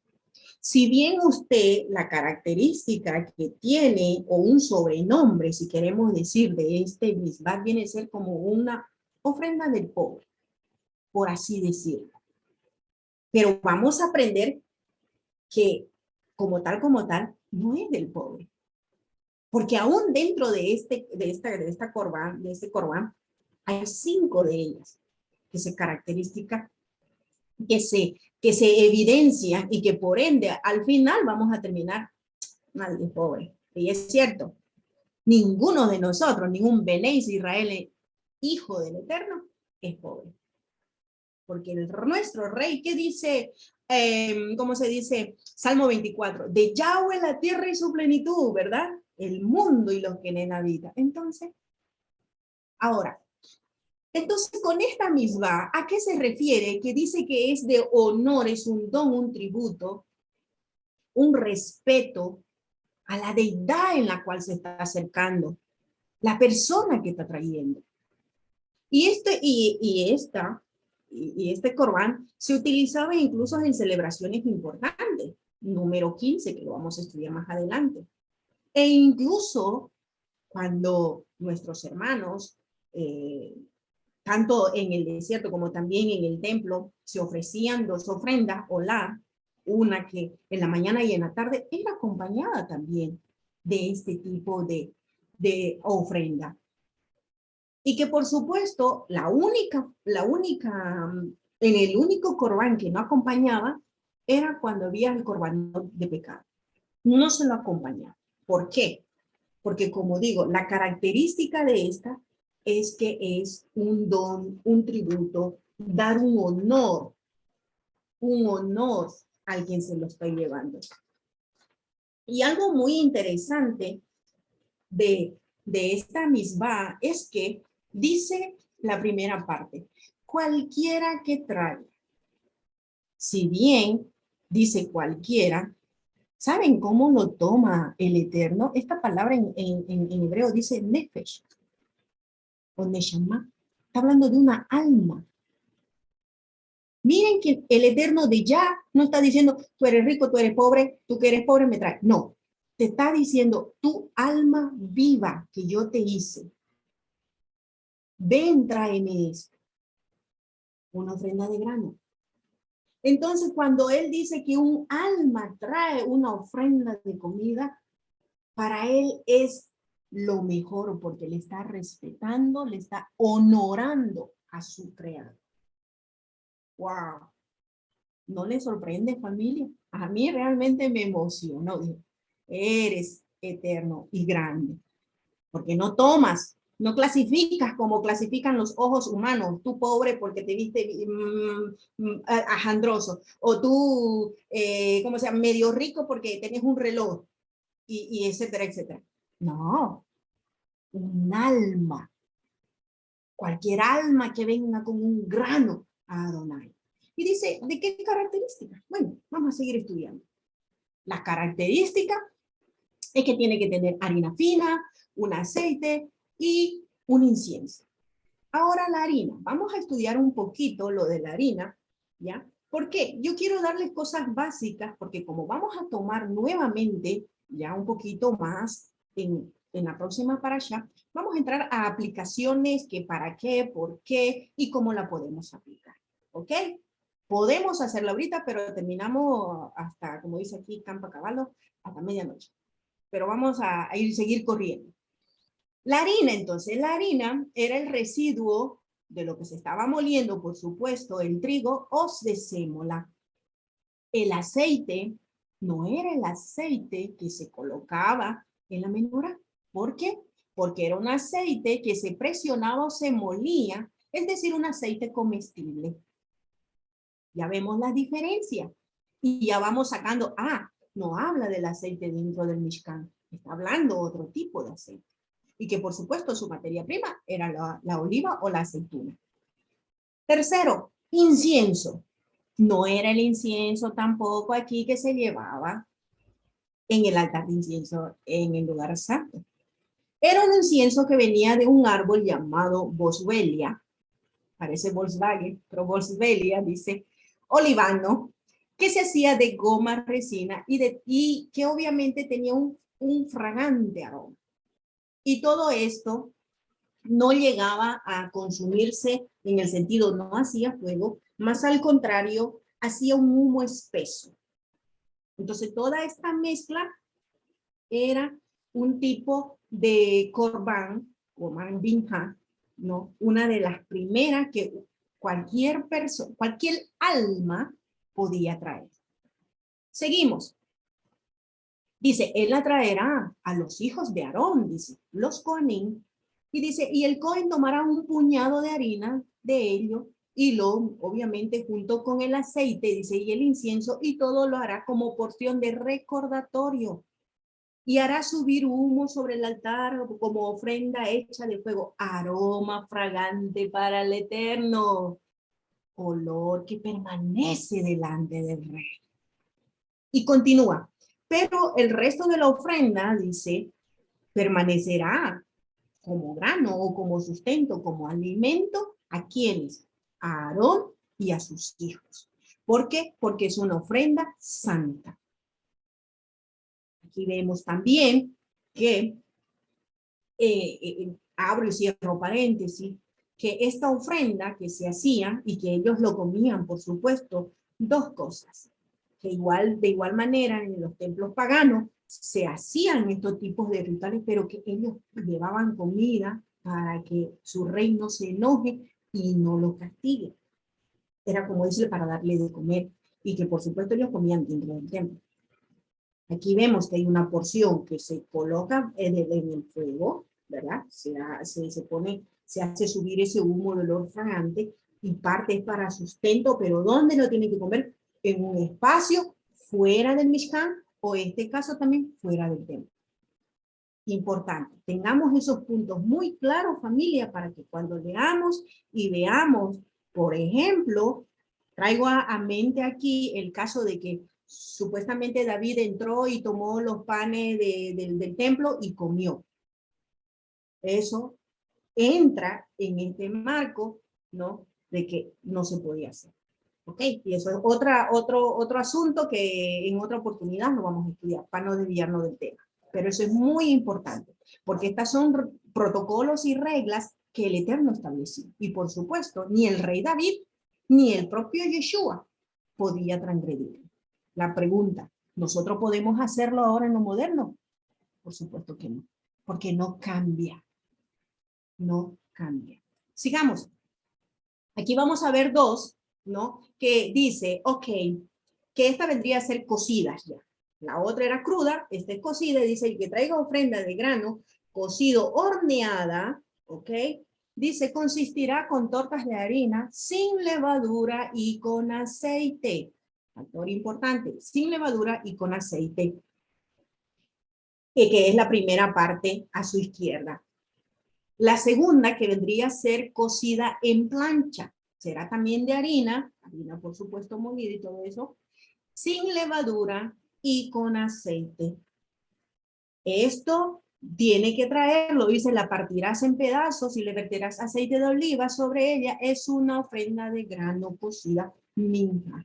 Si bien usted, la característica que tiene, o un sobrenombre, si queremos decir, de este misbah, viene a ser como una ofrenda del pobre, por así decirlo. Pero vamos a aprender que como tal, no es del pobre. Porque aún dentro de este corbán, hay 5 de ellas que se caracterizan, que se evidencian y que por ende al final vamos a terminar mal de pobre. Y es cierto, ninguno de nosotros, ningún Bené Israel, hijo del Eterno, es pobre. Porque nuestro rey, ¿qué dice? ¿Cómo se dice? Salmo 24, de Yahweh la tierra y su plenitud, ¿verdad? El mundo y los que en él habitan. Entonces, ahora, Entonces, con esta misma, ¿a qué se refiere? Que dice que es de honor, es un don, un tributo, un respeto a la deidad en la cual se está acercando, la persona que está trayendo. Este corbán se utilizaba incluso en celebraciones importantes, número 15, que lo vamos a estudiar más adelante. E incluso cuando nuestros hermanos, tanto en el desierto como también en el templo, se ofrecían 2 ofrendas, una que en la mañana y en la tarde, era acompañada también de este tipo de ofrenda. Y que por supuesto, en el único corbán que no acompañaba era cuando había el corbán de pecado. No se lo acompañaba. ¿Por qué? Porque como digo, la característica de esta es que es un don, un tributo, dar un honor a quien se lo está llevando. Y algo muy interesante de esta misma es que dice la primera parte, cualquiera que traiga. Si bien dice cualquiera, ¿saben cómo lo toma el Eterno? Esta palabra en hebreo dice nefesh o neshama. Está hablando de una alma. Miren que el Eterno de ya no está diciendo, tú eres rico, tú eres pobre, tú que eres pobre me traes. No, te está diciendo, tu alma viva que yo te hice. Ven, tráeme esto. Una ofrenda de grano. Entonces, cuando él dice que un alma trae una ofrenda de comida, para él es lo mejor porque le está respetando, le está honorando a su creador. ¡Wow! ¿No le sorprende, familia? A mí realmente me emocionó. Eres eterno y grande, porque no tomas, no clasificas como clasifican los ojos humanos. Tú pobre porque te viste ajandroso, o tú, ¿cómo se llama? Medio rico porque tenés un reloj, y etcétera, etcétera. No, un alma. Cualquier alma que venga con un grano a Adonai. Y dice, ¿de qué características? Bueno, vamos a seguir estudiando. La característica es que tiene que tener harina fina, un aceite y un incienso. Ahora la harina. Vamos a estudiar un poquito lo de la harina, ¿ya? ¿Por qué? Yo quiero darles cosas básicas porque como vamos a tomar nuevamente ya un poquito más en la próxima parasha, vamos a entrar a aplicaciones, que para qué, por qué y cómo la podemos aplicar, ¿ok? Podemos hacerla ahorita, pero terminamos hasta, como dice aquí, Campa Caballo, hasta medianoche. Pero vamos a seguir corriendo. La harina, entonces, la harina era el residuo de lo que se estaba moliendo, por supuesto, el trigo o de sémola. El aceite no era el aceite que se colocaba en la menorá. ¿Por qué? Porque era un aceite que se presionaba o se molía, es decir, un aceite comestible. Ya vemos la diferencia. Y ya vamos sacando, no habla del aceite dentro del Mishkan, está hablando otro tipo de aceite. Y que por supuesto su materia prima era la oliva o la aceituna. Tercero, incienso. No era el incienso tampoco aquí que se llevaba en el altar de incienso en el lugar santo. Era un incienso que venía de un árbol llamado Boswellia, parece Volkswagen, pero Boswellia dice olivano, que se hacía de goma, resina y que obviamente tenía un fragante aroma. Y todo esto no llegaba a consumirse en el sentido, no hacía fuego, más al contrario, hacía un humo espeso. Entonces, toda esta mezcla era un tipo de corbán, corbán binja, ¿no? Una de las primeras que cualquier persona, cualquier alma podía traer. Seguimos. Dice, él la traerá a los hijos de Aarón, dice, los Coanim, y dice, y el Cohen tomará un puñado de harina de ello, y lo, obviamente, junto con el aceite, dice, y el incienso, y todo lo hará como porción de recordatorio. y hará subir humo sobre el altar como ofrenda hecha de fuego, aroma fragante para el Eterno, olor que permanece delante del Rey. Y continúa, pero el resto de la ofrenda, dice, permanecerá como grano o como sustento, como alimento, ¿a quiénes? A Aarón y a sus hijos. ¿Por qué? Porque es una ofrenda santa. Aquí vemos también que, abro y cierro paréntesis, que esta ofrenda que se hacía y que ellos lo comían, por supuesto, dos cosas. Que de igual manera en los templos paganos se hacían estos tipos de rituales, pero que ellos llevaban comida para que su rey no se enoje y no lo castigue. Era como decir, para darle de comer, y que por supuesto ellos comían dentro del templo. Aquí vemos que hay una porción que se coloca en el fuego, ¿verdad? Se hace subir ese humo de olor fragante, y parte es para sustento, pero ¿dónde lo tiene que comer? En un espacio fuera del Mishkan, o en este caso también fuera del templo. Importante, tengamos esos puntos muy claros, familia, para que cuando leamos y veamos, por ejemplo, traigo a mente aquí el caso de que supuestamente David entró y tomó los panes del templo y comió. Eso entra en este marco, ¿no? De que no se podía hacer. ¿Ok? Y eso es otro asunto que en otra oportunidad lo vamos a estudiar para no desviarnos del tema. Pero eso es muy importante, porque estas son protocolos y reglas que el Eterno estableció. Y por supuesto, ni el rey David, ni el propio Yeshua podía transgredir. La pregunta, ¿nosotros podemos hacerlo ahora en lo moderno? Por supuesto que no, porque no cambia. No cambia. Sigamos. Aquí vamos a ver dos, ¿no? Que dice, ok, que esta vendría a ser cocida ya. La otra era cruda, esta es cocida, y dice que traiga ofrenda de grano cocido horneada, ok, dice consistirá con tortas de harina sin levadura y con aceite. Factor importante, sin levadura y con aceite, que es la primera parte a su izquierda. La segunda, que vendría a ser cocida en plancha, será también de harina por supuesto molida y todo eso, sin levadura y con aceite. Esto tiene que traerlo, dice, la partirás en pedazos y le verterás aceite de oliva sobre ella, es una ofrenda de grano cocida minja.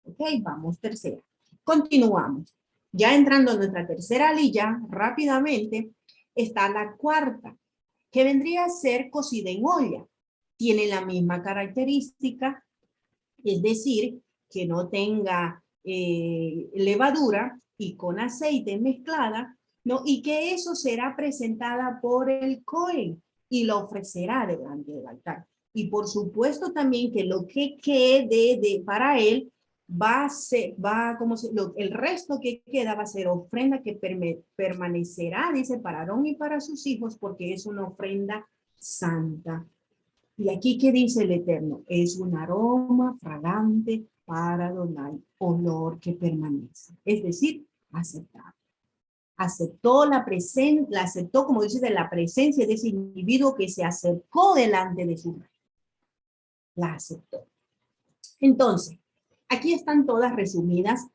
Ok, vamos, tercera. Continuamos. Ya entrando en nuestra tercera aliyah, rápidamente, está la cuarta, que vendría a ser cocida en olla. Tiene la misma característica, es decir, que no tenga levadura y con aceite mezclada, ¿no? Y que eso será presentada por el Cohen y lo ofrecerá delante del altar. Y por supuesto también que lo que quede para él el resto que queda va a ser ofrenda que permanecerá, dice, para Aarón y para sus hijos, porque es una ofrenda santa. Y aquí, ¿qué dice el Eterno? Es un aroma fragante para Adonai, olor que permanece. Es decir, aceptable. Aceptó aceptó, como dice, de la presencia de ese individuo que se acercó delante de su rey. La aceptó. Entonces, aquí están todas resumidas.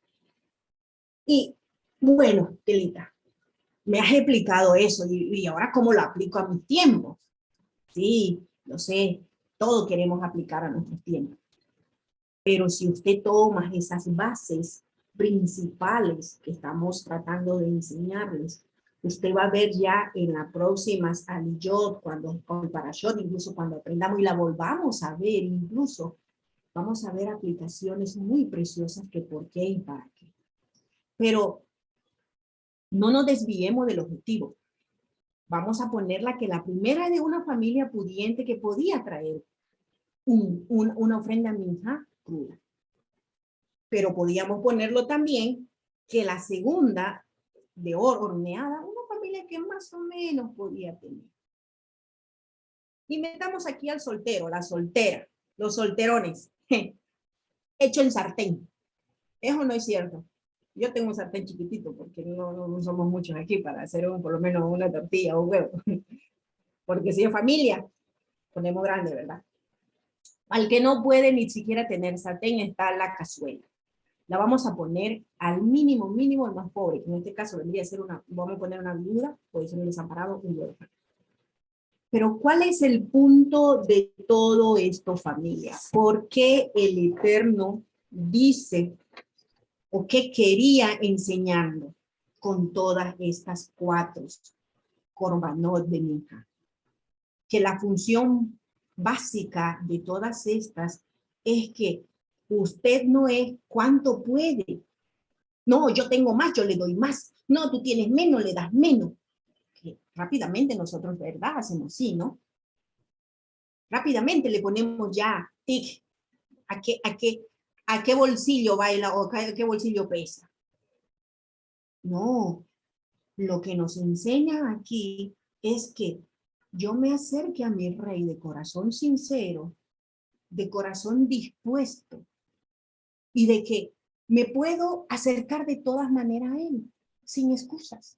Y bueno, Telita, me has explicado eso y ahora cómo lo aplico a mis tiempos. Sí, lo sé, todo queremos aplicar a nuestros tiempos. Pero si usted toma esas bases principales que estamos tratando de enseñarles, usted va a ver ya en las próximas aliyot, con el parashot, incluso cuando aprendamos y la volvamos a ver, incluso vamos a ver aplicaciones muy preciosas que por qué y para qué. Pero no nos desviemos del objetivo. Vamos a ponerla que la primera de una familia pudiente que podía traer una ofrenda minja cruda. Pero podíamos ponerlo también que la segunda de horneada, una familia que más o menos podía tener. Y metamos aquí al soltero, la soltera, los solterones, hecho en sartén. ¿Es o no es cierto? Yo tengo un sartén chiquitito porque no somos muchos aquí para hacer por lo menos una tortilla o un huevo. Porque si es familia, ponemos grande, ¿verdad? Al que no puede ni siquiera tener sartén está la cazuela. La vamos a poner al mínimo, el más pobre, que en este caso vendría a ser vamos a poner una viuda, puede ser un desamparado, un huérfano. Pero ¿cuál es el punto de todo esto, familia? ¿Por qué el Eterno dice o qué quería enseñarnos con todas estas 4 corbanot de Minja? Que la función básica de todas estas es que usted no es cuánto puede. No, yo tengo más, yo le doy más. No, tú tienes menos, le das menos. Que rápidamente nosotros, ¿verdad? Hacemos así, ¿no? Rápidamente le ponemos ya tic, a qué bolsillo baila o a qué bolsillo pesa. No, lo que nos enseña aquí es que yo me acerque a mi rey de corazón sincero, de corazón dispuesto, y de que me puedo acercar de todas maneras a él, sin excusas.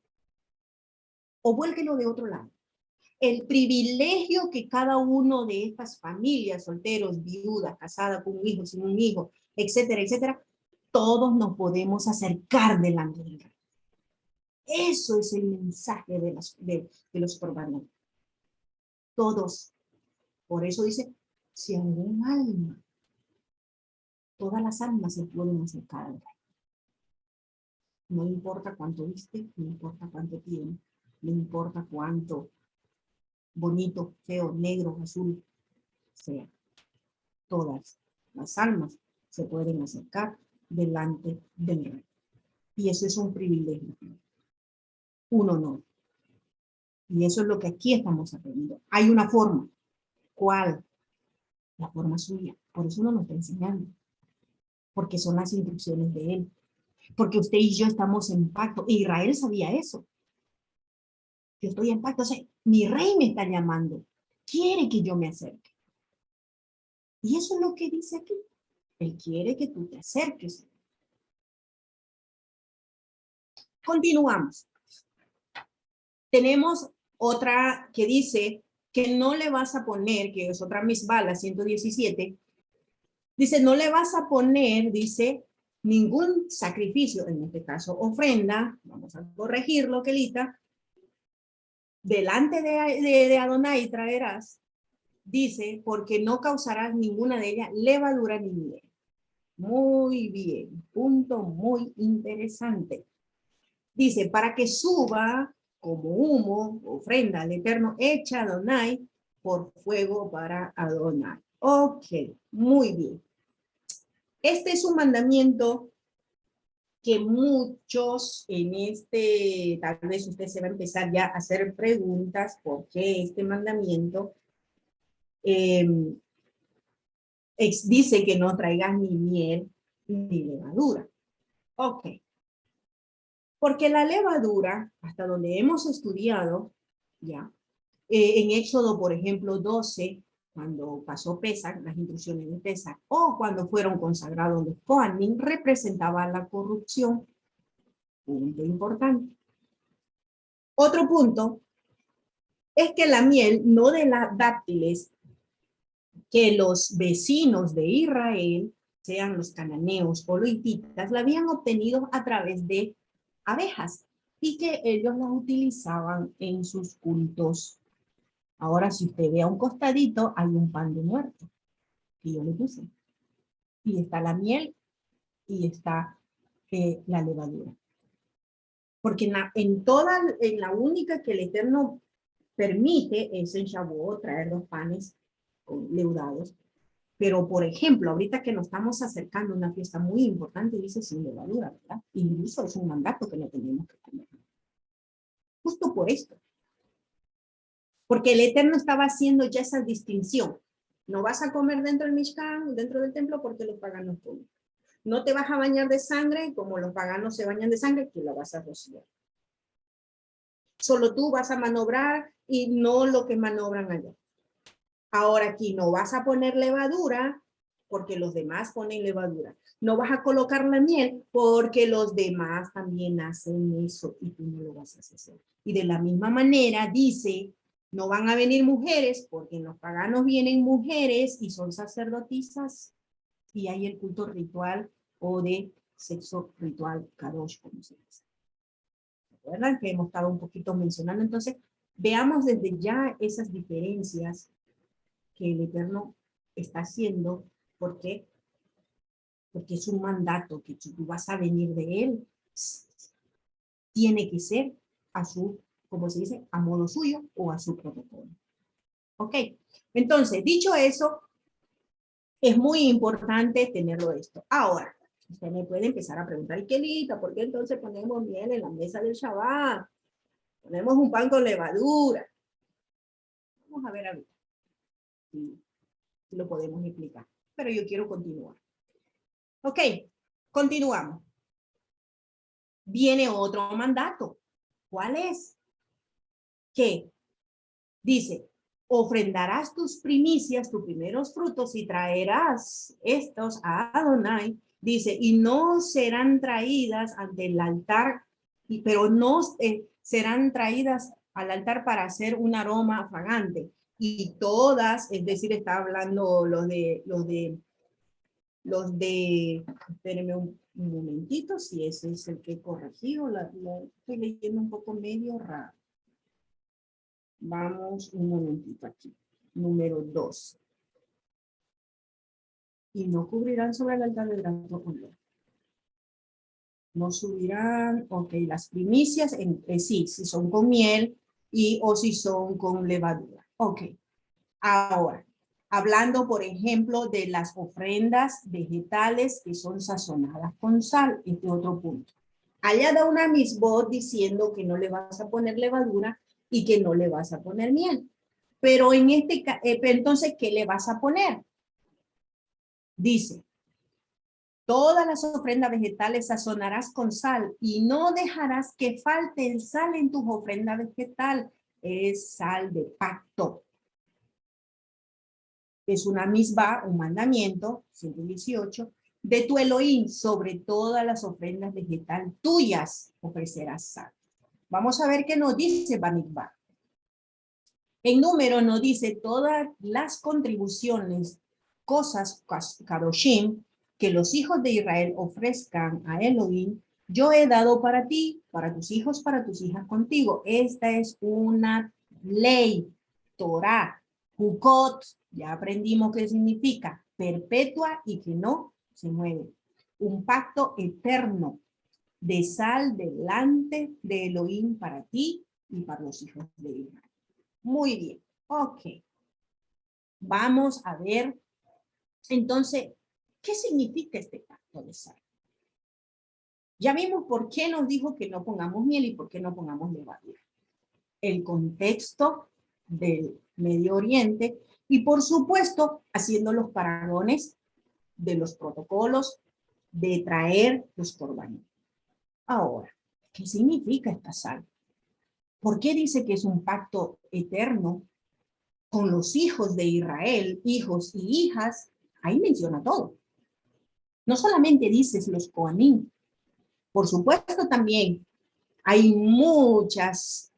O vuélquelo de otro lado. El privilegio que cada uno de estas familias, solteros, viudas, casadas, con un hijo, sin un hijo, etcétera, etcétera, todos nos podemos acercar delante del rey. Eso es el mensaje de los corbanos. Todos. Por eso dice, si algún alma, todas las almas se pueden acercar al rey. No importa cuánto viste, no importa cuánto tiene, no importa cuánto bonito, feo, negro, azul, sea. Todas las almas se pueden acercar delante del rey. Y eso es un privilegio, un honor. Y eso es lo que aquí estamos aprendiendo. Hay una forma. ¿Cuál? La forma suya. Por eso no nos está enseñando. Porque son las instrucciones de él. Porque usted y yo estamos en pacto. Israel sabía eso. Yo estoy en pacto. O sea, mi rey me está llamando. Quiere que yo me acerque. Y eso es lo que dice aquí. Él quiere que tú te acerques. Continuamos. Tenemos otra que dice que no le vas a poner, que es otra misbah, la 117, dice, no le vas a poner, dice, ningún sacrificio, en este caso ofrenda, vamos a corregirlo, Kelita, delante de Adonai traerás, dice, porque no causarás ninguna de ellas levadura ni miel. Muy bien, punto muy interesante. Dice, para que suba como humo, ofrenda al Eterno, hecha Adonai por fuego para Adonai. Ok, muy bien. Este es un mandamiento que muchos tal vez usted se va a empezar ya a hacer preguntas, ¿por qué este mandamiento dice que no traigas ni miel ni levadura? Ok. Porque la levadura, hasta donde hemos estudiado, ya, en Éxodo, por ejemplo, 12, cuando pasó Pesach, las instrucciones de Pesach, o cuando fueron consagrados los Kohanim, representaba la corrupción. Punto importante. Otro punto es que la miel, no de las dátiles, que los vecinos de Israel, sean los cananeos o los hititas, la habían obtenido a través de abejas y que ellos las utilizaban en sus cultos. Ahora, si usted ve a un costadito, hay un pan de muerto que yo le puse. Y está la miel y está la levadura. Porque en la única que el Eterno permite es en Shavuot traer los panes leudados. Pero, por ejemplo, ahorita que nos estamos acercando a una fiesta muy importante, dice sin levadura, ¿verdad? Incluso es un mandato que no tenemos que comer. Justo por esto. Porque el Eterno estaba haciendo ya esa distinción. No vas a comer dentro del Mishkan, dentro del templo, porque los paganos comen. No te vas a bañar de sangre, como los paganos se bañan de sangre, que la vas a rociar. Solo tú vas a manobrar y no lo que manobran allá. Ahora aquí no vas a poner levadura porque los demás ponen levadura. No vas a colocar la miel porque los demás también hacen eso y tú no lo vas a hacer. Y de la misma manera dice, no van a venir mujeres porque en los paganos vienen mujeres y son sacerdotisas y hay el culto ritual o de sexo ritual, kadosh, como se dice. ¿Recuerdan que hemos estado un poquito mencionando? Entonces, veamos desde ya esas diferencias que el Eterno está haciendo. ¿Por qué? Porque es un mandato que si tú vas a venir de Él, tiene que ser a su, como se dice, a modo suyo o a su protocolo. ¿Ok? Entonces, dicho eso, es muy importante tenerlo esto. Ahora, usted me puede empezar a preguntar, Kelita, ¿por qué entonces ponemos miel en la mesa del Shabbat? Ponemos un pan con levadura. Vamos a ver si lo podemos explicar. Pero yo quiero continuar. Ok, continuamos. Viene otro mandato. ¿Cuál es? Que dice, ofrendarás tus primicias, tus primeros frutos y traerás estos a Adonai. Dice, y no serán traídas ante el altar, pero no serán traídas al altar para hacer un aroma fragante. Y todas, es decir, está hablando espérenme un momentito, si ese es el que he corregido, estoy leyendo un poco medio raro. Vamos un momentito aquí. Número 2. Y no cubrirán sobre el altar de grato con leña. No subirán, ok, las primicias, sí, si son con miel o si son con levadura. Ok, ahora, hablando, por ejemplo, de las ofrendas vegetales que son sazonadas con sal, este otro punto. Allá da una misbot diciendo que no le vas a poner levadura y que no le vas a poner miel. Pero en este caso, entonces, ¿qué le vas a poner? Dice, todas las ofrendas vegetales sazonarás con sal y no dejarás que falte el sal en tus ofrendas vegetal. Es sal de pacto. Es una misma, un mandamiento, 118, de tu Elohim, sobre todas las ofrendas vegetales tuyas ofrecerás sal. Vamos a ver qué nos dice Bamidbar. En número nos dice todas las contribuciones, cosas kadoshim, que los hijos de Israel ofrezcan a Elohim, yo he dado para ti, para tus hijos, para tus hijas contigo. Esta es una ley, Torah, Hukot, ya aprendimos qué significa, perpetua y que no se mueve. Un pacto eterno de sal delante de Elohim para ti y para los hijos de Israel. Muy bien, ok. Vamos a ver, entonces, ¿qué significa este pacto de sal? Ya vimos por qué nos dijo que no pongamos miel y por qué no pongamos levadura. El contexto del Medio Oriente y, por supuesto, haciendo los paragones de los protocolos de traer los corbanos. Ahora, ¿qué significa esta sal? ¿Por qué dice que es un pacto eterno con los hijos de Israel, hijos y hijas? Ahí menciona todo. No solamente dices los Kohanim, por supuesto también hay muchas,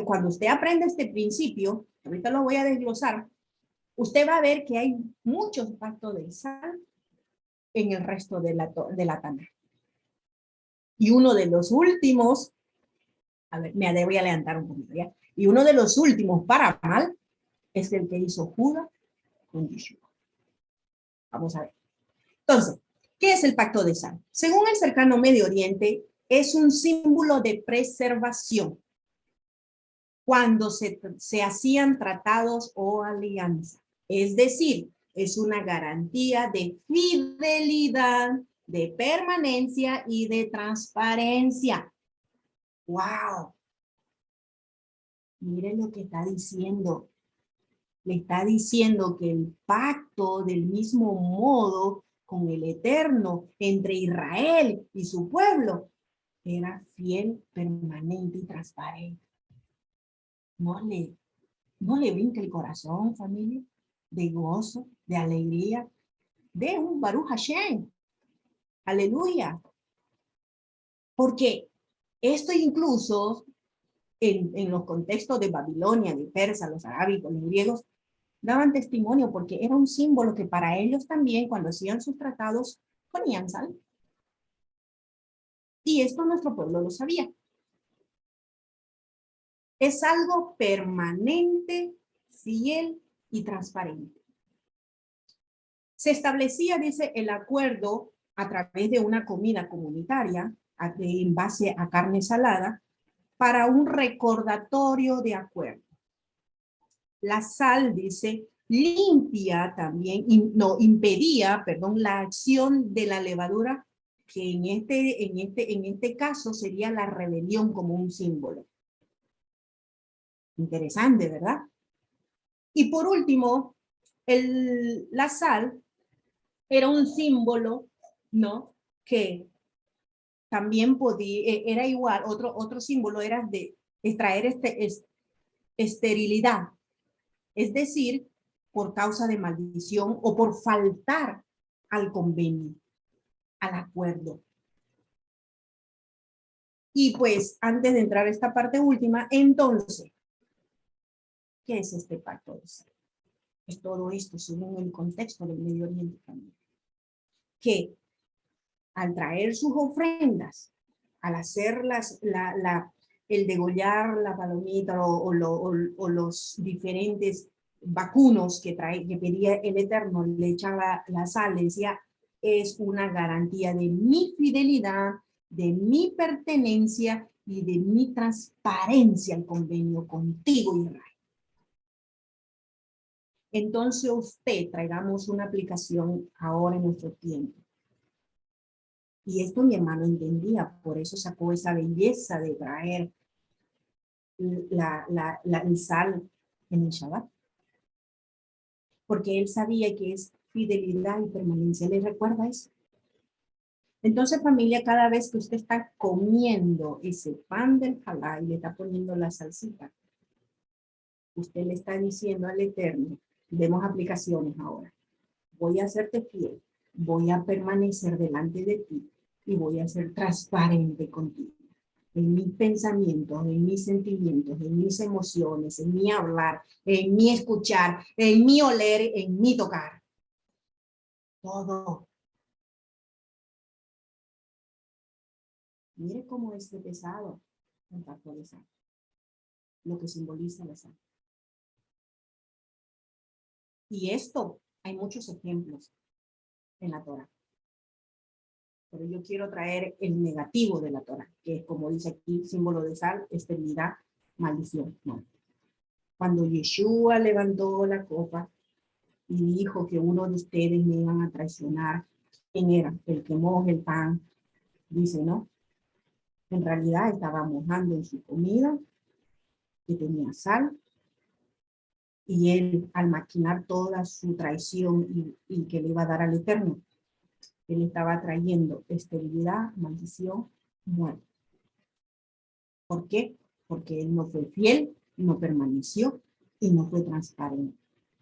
cuando usted aprende este principio, ahorita lo voy a desglosar, usted va a ver que hay muchos pactos de sal en el resto de la Tanaj. Y uno de los últimos, a ver, me voy a levantar un poquito ya, y uno de los últimos para mal es el que hizo Judá con Yeshua. Vamos a ver. Entonces, ¿qué es el pacto de sal? Según el cercano Medio Oriente, es un símbolo de preservación cuando se hacían tratados o alianzas. Es decir, es una garantía de fidelidad, de permanencia y de transparencia. ¡Wow! Miren lo que está diciendo. Le está diciendo que el pacto del mismo modo con el Eterno entre Israel y su pueblo era fiel, permanente y transparente. ¿No le brinca el corazón, familia? De gozo, de alegría, de un Baruch Hashem. Aleluya. Porque esto incluso en los contextos de Babilonia, de Persa, los arábicos, los griegos, daban testimonio porque era un símbolo que para ellos también, cuando hacían sus tratados, ponían sal. Y esto nuestro pueblo lo sabía. Es algo permanente, fiel y transparente. Se establecía, dice, el acuerdo a través de una comida comunitaria en base a carne salada para un recordatorio de acuerdo. La sal, dice, limpia también, impedía, perdón, la acción de la levadura, que en este caso sería la rebelión como un símbolo. Interesante, ¿verdad? Y por último, la sal era un símbolo, ¿no? Que también podía, era igual, otro símbolo era de extraer esterilidad, es decir, por causa de maldición o por faltar al convenio, al acuerdo. Y pues, antes de entrar a esta parte última, entonces, ¿qué es este pacto de sal? Es todo esto según el contexto del Medio Oriente también. Que al traer sus ofrendas, al hacer el degollar la palomita o los diferentes vacunos que pedía el Eterno, le echaba la sal, le decía, es una garantía de mi fidelidad, de mi pertenencia y de mi transparencia al convenio contigo, Israel. Entonces usted, traigamos una aplicación ahora en nuestro tiempo. Y esto mi hermano entendía, por eso sacó esa belleza de traer el sal en el Shabbat. Porque él sabía que es fidelidad y permanencia. ¿Le recuerda eso? Entonces, familia, cada vez que usted está comiendo ese pan del halá y le está poniendo la salsita, usted le está diciendo al Eterno, demos aplicaciones ahora. Voy a hacerte fiel, voy a permanecer delante de ti y voy a ser transparente contigo. En mis pensamientos, en mis sentimientos, en mis emociones, en mi hablar, en mi escuchar, en mi oler, en mi tocar. Todo. Mire cómo es de pesado el pacto de sal, lo que simboliza la sal. Y esto, hay muchos ejemplos en la Torah. Pero yo quiero traer el negativo de la Torah, que es como dice aquí, símbolo de sal, esterilidad, maldición. No. Cuando Yeshua levantó la copa y dijo que uno de ustedes me iban a traicionar, ¿quién era? El que moja el pan. Dice, ¿no? En realidad estaba mojando en su comida, que tenía sal, y él, al maquinar toda su traición y que le iba a dar al Eterno, él estaba trayendo esterilidad, maldición, muerte. ¿Por qué? Porque él no fue fiel, no permaneció y no fue transparente.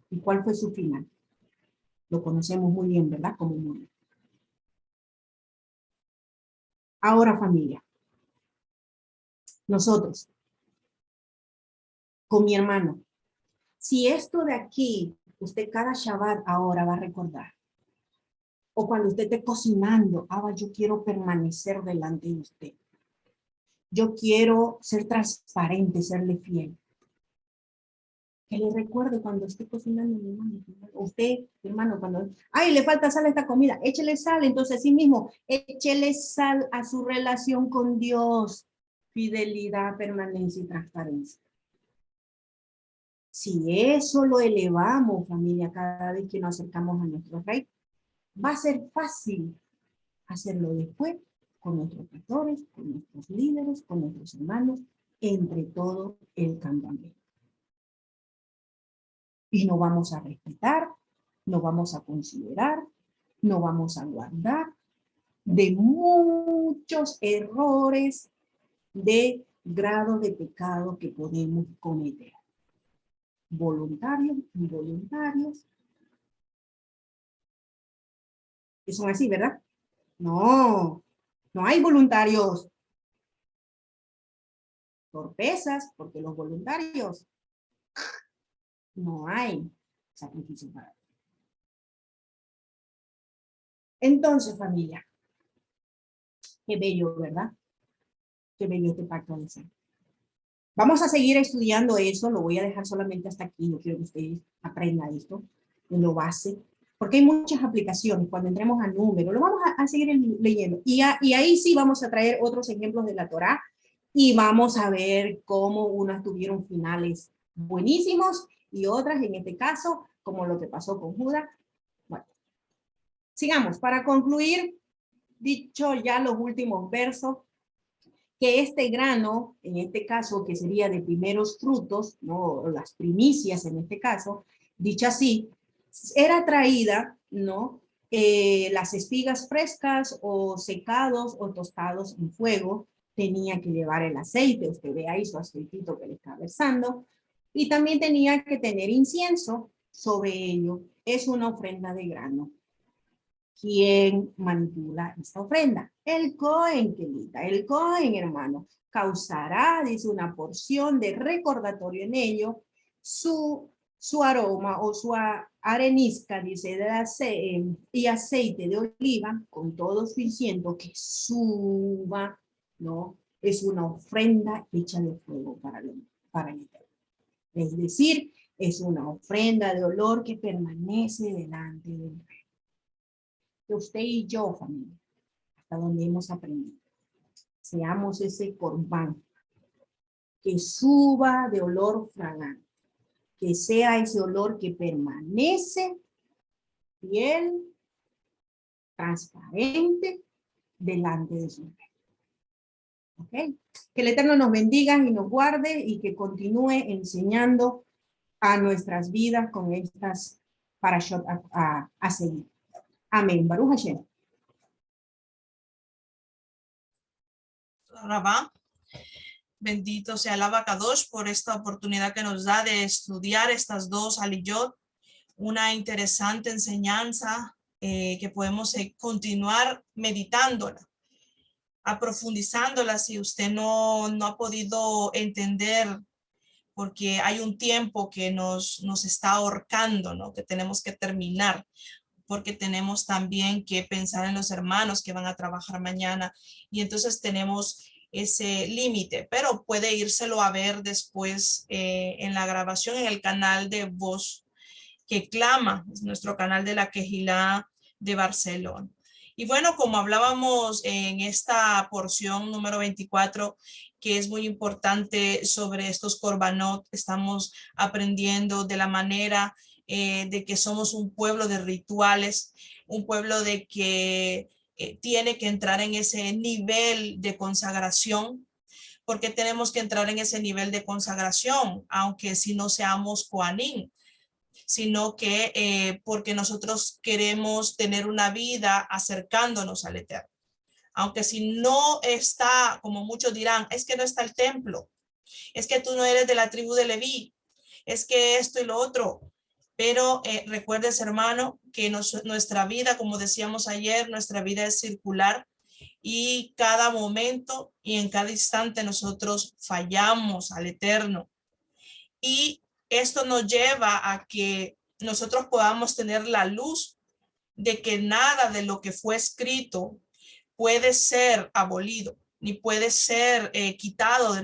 ¿Y cuál fue su final? Lo conocemos muy bien, ¿verdad? Como murió. Ahora, familia, nosotros, con mi hermano, si esto de aquí, usted cada Shabbat ahora va a recordar, o cuando usted esté cocinando, ahora yo quiero permanecer delante de usted. Yo quiero ser transparente, serle fiel. Que le recuerde cuando esté cocinando, mi hermano. Usted, hermano, cuando, ay, le falta sal a esta comida, échele sal. Entonces, sí mismo, échele sal a su relación con Dios. Fidelidad, permanencia y transparencia. Si eso lo elevamos, familia, cada vez que nos acercamos a nuestro Rey, va a ser fácil hacerlo después con nuestros pastores, con nuestros líderes, con nuestros hermanos, entre todo el campamento. Y no vamos a respetar, no vamos a considerar, no vamos a guardar de muchos errores de grado de pecado que podemos cometer. Voluntarios, involuntarios, que son así, ¿verdad? No, no hay voluntarios torpezas, porque los voluntarios no hay sacrificio para ellos. Entonces, familia, qué bello, ¿verdad? Qué bello este pacto de sangre. Vamos a seguir estudiando eso, lo voy a dejar solamente hasta aquí, no quiero que ustedes aprendan esto, en lo base, porque hay muchas aplicaciones, cuando entremos a números, lo vamos a seguir leyendo, y ahí sí vamos a traer otros ejemplos de la Torá, y vamos a ver cómo unas tuvieron finales buenísimos, y otras, en este caso, como lo que pasó con Judá. Bueno, sigamos, para concluir, dicho ya los últimos versos, que este grano, en este caso, que sería de primeros frutos, ¿no? Las primicias en este caso, dicha así, era traída, ¿no? Las espigas frescas o secados o tostados en fuego, tenía que llevar el aceite, usted ve ahí su aceitito que le está versando, y también tenía que tener incienso sobre ello, es una ofrenda de grano. ¿Quién manipula esta ofrenda? El Cohen, Kelita, el Cohen, hermano, causará, dice, una porción de recordatorio en ello, su aroma o su arenisca, dice, y aceite de oliva, con todo suficiente que suba, ¿no? Es una ofrenda hecha de fuego para el Eterno. Es decir, es una ofrenda de olor que permanece delante del Rey. Que usted y yo, familia, hasta donde hemos aprendido, seamos ese corbán que suba de olor fragante, que sea ese olor que permanece fiel, transparente, delante de su Rey. ¿Ok? Que el Eterno nos bendiga y nos guarde y que continúe enseñando a nuestras vidas con estas parashot a seguir. Amén. Baruch Hashem. Rabá, bendito sea el Abacadosh por esta oportunidad que nos da de estudiar estas dos aliyot, una interesante enseñanza que podemos continuar meditándola, aprofundizándola si usted no ha podido entender, porque hay un tiempo que nos está ahorcando, ¿no? Que tenemos que terminar, porque tenemos también que pensar en los hermanos que van a trabajar mañana, y entonces tenemos ese límite, pero puede írselo a ver después en la grabación en el canal de Voz que Clama, es nuestro canal de la Quejilá de Barcelona. Y bueno, como hablábamos en esta porción número 24, que es muy importante sobre estos korbanot, estamos aprendiendo de la manera de que somos un pueblo de rituales, un pueblo de que tiene que entrar en ese nivel de consagración. Porque tenemos que entrar en ese nivel de consagración, aunque si no seamos Kohanim, sino que porque nosotros queremos tener una vida acercándonos al Eterno. Aunque si no está, como muchos dirán, es que no está el templo, es que tú no eres de la tribu de Leví, es que esto y lo otro. Pero recuerdes, hermano, que nuestra vida, como decíamos ayer, nuestra vida es circular, y cada momento y en cada instante nosotros fallamos al Eterno. Y esto nos lleva a que nosotros podamos tener la luz de que nada de lo que fue escrito puede ser abolido, ni puede ser quitado de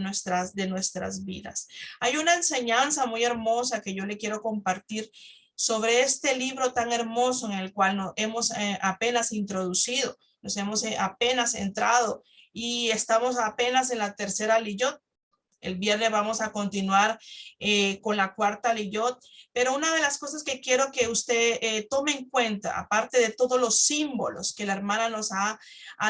nuestras vidas. Hay una enseñanza muy hermosa que yo le quiero compartir sobre este libro tan hermoso en el cual nos hemos apenas introducido, nos hemos apenas entrado y estamos apenas en la tercera aliyot. El viernes vamos a continuar con la cuarta aliyot, pero una de las cosas que quiero que usted tome en cuenta, aparte de todos los símbolos que la hermana nos ha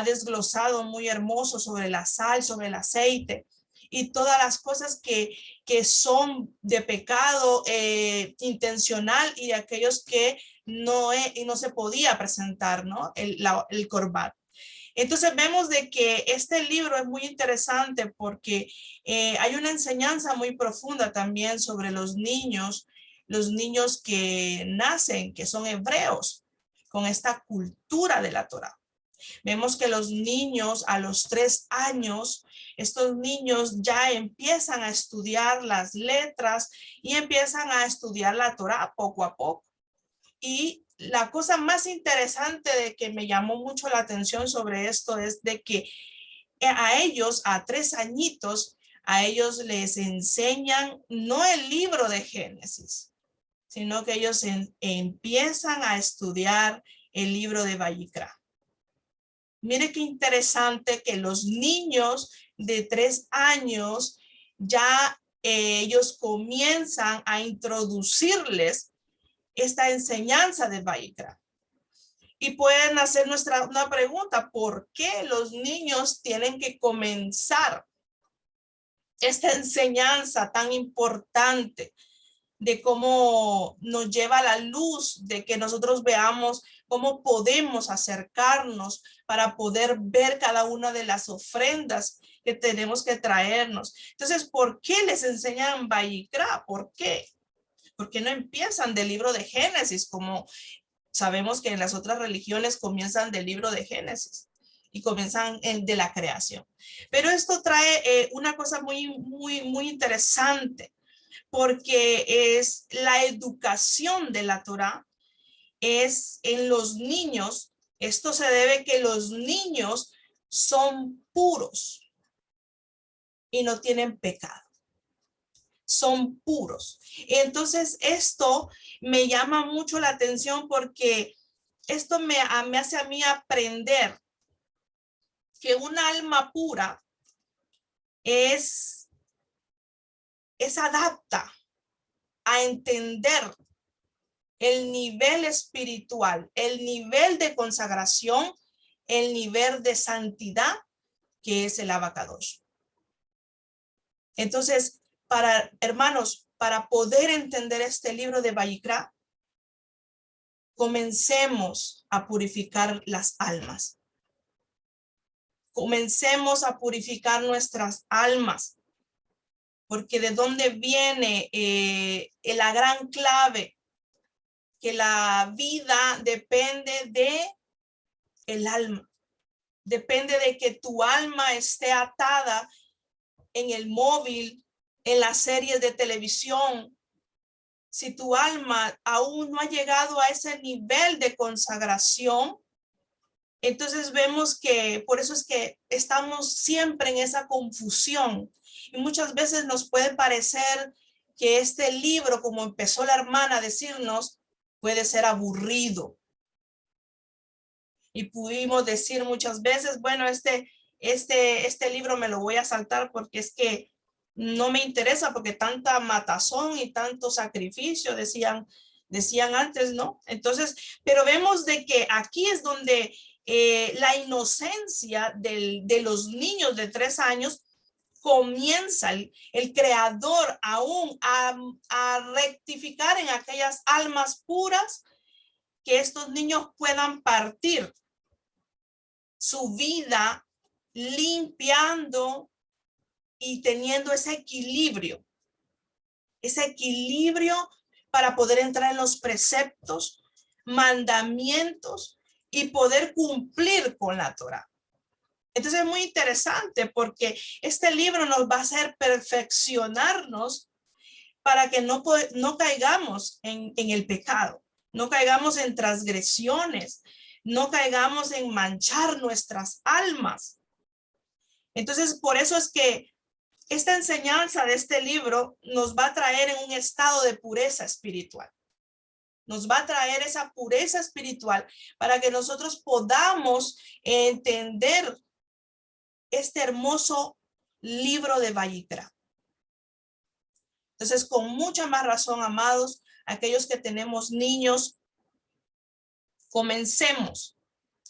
desglosado muy hermoso sobre la sal, sobre el aceite y todas las cosas que son de pecado intencional y de aquellos que no se podía presentar, ¿no? El corban. Entonces vemos de que este libro es muy interesante porque hay una enseñanza muy profunda también sobre los niños que nacen, que son hebreos. con esta cultura de la Torá. Vemos que los niños a los 3 años, estos niños ya empiezan a estudiar las letras y empiezan a estudiar la Torá poco a poco. Y la cosa más interesante de que me llamó mucho la atención sobre esto es de que a ellos, a 3 añitos, a ellos les enseñan no el libro de Génesis, sino que ellos empiezan a estudiar el libro de Vayikra. Mire qué interesante que los niños de 3 años ya ellos comienzan a introducirles esta enseñanza de Vayikra. Y pueden hacer una pregunta: ¿por qué los niños tienen que comenzar esta enseñanza tan importante de cómo nos lleva a la luz, de que nosotros veamos cómo podemos acercarnos para poder ver cada una de las ofrendas que tenemos que traernos? Entonces, ¿por qué les enseñan Vayikra? ¿Por qué? ¿Por qué no empiezan del libro de Génesis, como sabemos que en las otras religiones comienzan del libro de Génesis y comienzan de la creación? Pero esto trae una cosa muy interesante, porque es la educación de la Torá, es en los niños. Esto se debe que los niños son puros y no tienen pecado. Son puros. Entonces esto me llama mucho la atención, porque esto me hace a mí aprender que un alma pura es adapta a entender el nivel espiritual, el nivel de consagración, el nivel de santidad que es el Abacadosh. Entonces, hermanos, para poder entender este libro de Vayikra, comencemos a purificar las almas. Comencemos a purificar nuestras almas, porque de dónde viene la gran clave, que la vida depende de el alma. Depende de que tu alma esté atada en el móvil, en las series de televisión. Si tu alma aún no ha llegado a ese nivel de consagración, entonces vemos que por eso es que estamos siempre en esa confusión. Y muchas veces nos puede parecer que este libro, como empezó la hermana a decirnos, puede ser aburrido. Y pudimos decir muchas veces, bueno, este libro me lo voy a saltar porque es que no me interesa, porque tanta matazón y tanto sacrificio, decían antes, ¿no? Entonces, pero vemos de que aquí es donde la inocencia de los niños de 3 años comienza el creador aún a rectificar en aquellas almas puras, que estos niños puedan partir su vida limpiando y teniendo ese equilibrio para poder entrar en los preceptos, mandamientos y poder cumplir con la Torá. Entonces es muy interesante, porque este libro nos va a hacer perfeccionarnos para que no caigamos en el pecado, no caigamos en transgresiones, no caigamos en manchar nuestras almas. Entonces, por eso es que esta enseñanza de este libro nos va a traer en un estado de pureza espiritual. Nos va a traer esa pureza espiritual para que nosotros podamos entender este hermoso libro de Vayikra. Entonces, con mucha más razón, amados, aquellos que tenemos niños, comencemos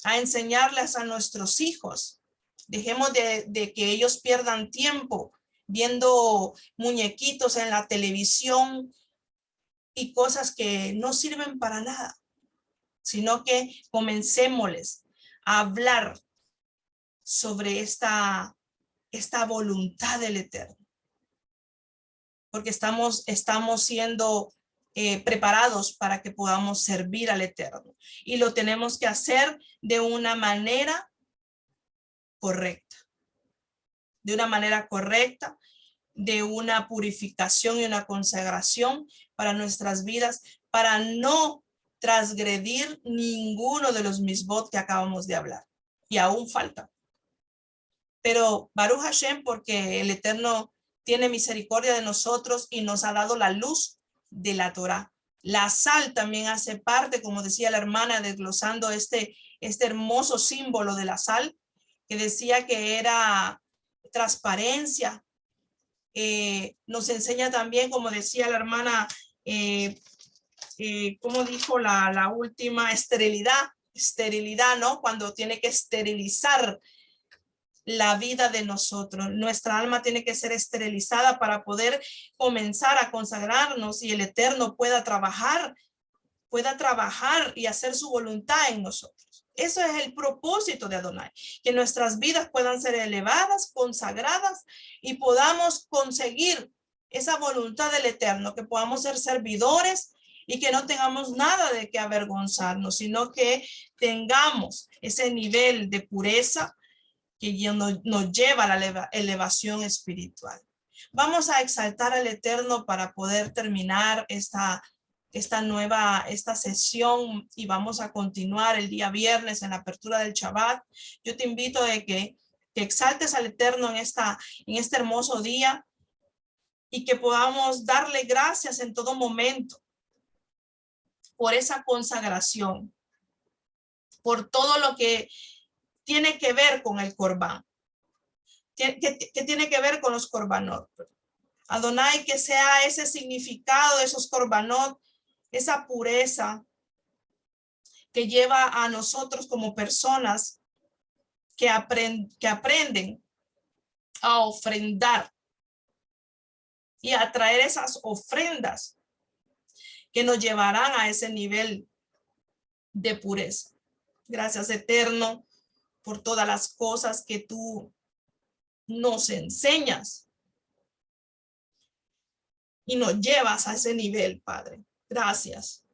a enseñarles a nuestros hijos. Dejemos de que ellos pierdan tiempo viendo muñequitos en la televisión y cosas que no sirven para nada, sino que comencémosles a hablar sobre esta voluntad del Eterno. Porque estamos siendo preparados para que podamos servir al Eterno. Y lo tenemos que hacer de una manera correcta. De una manera correcta, de una purificación y una consagración para nuestras vidas, para no transgredir ninguno de los misbot que acabamos de hablar. Y aún falta. Pero Baruch Hashem, porque el Eterno tiene misericordia de nosotros y nos ha dado la luz de la Torá. La sal también hace parte, como decía la hermana, desglosando este hermoso símbolo de la sal, que decía que era transparencia. Nos enseña también, como decía la hermana, como dijo la última, esterilidad, ¿no? Cuando tiene que esterilizar la vida de nosotros. Nuestra alma tiene que ser esterilizada para poder comenzar a consagrarnos y el Eterno pueda trabajar y hacer su voluntad en nosotros. Eso es el propósito de Adonai, que nuestras vidas puedan ser elevadas, consagradas y podamos conseguir esa voluntad del Eterno, que podamos ser servidores y que no tengamos nada de qué avergonzarnos, sino que tengamos ese nivel de pureza que nos lleva a la elevación espiritual. Vamos a exaltar al Eterno para poder terminar esta sesión y vamos a continuar el día viernes en la apertura del Shabbat. Yo te invito a que exaltes al Eterno en este hermoso día y que podamos darle gracias en todo momento por esa consagración, por todo lo que tiene que ver con el Corbán, que tiene que ver con los Corbanot. Adonai, que sea ese significado de esos Corbanot, esa pureza que lleva a nosotros como personas que aprenden a ofrendar y a traer esas ofrendas que nos llevarán a ese nivel de pureza. Gracias, Eterno, por todas las cosas que tú nos enseñas y nos llevas a ese nivel, Padre. Gracias.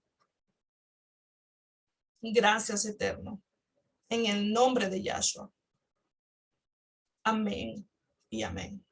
Gracias, Eterno. En el nombre de Yahshua. Amén y amén.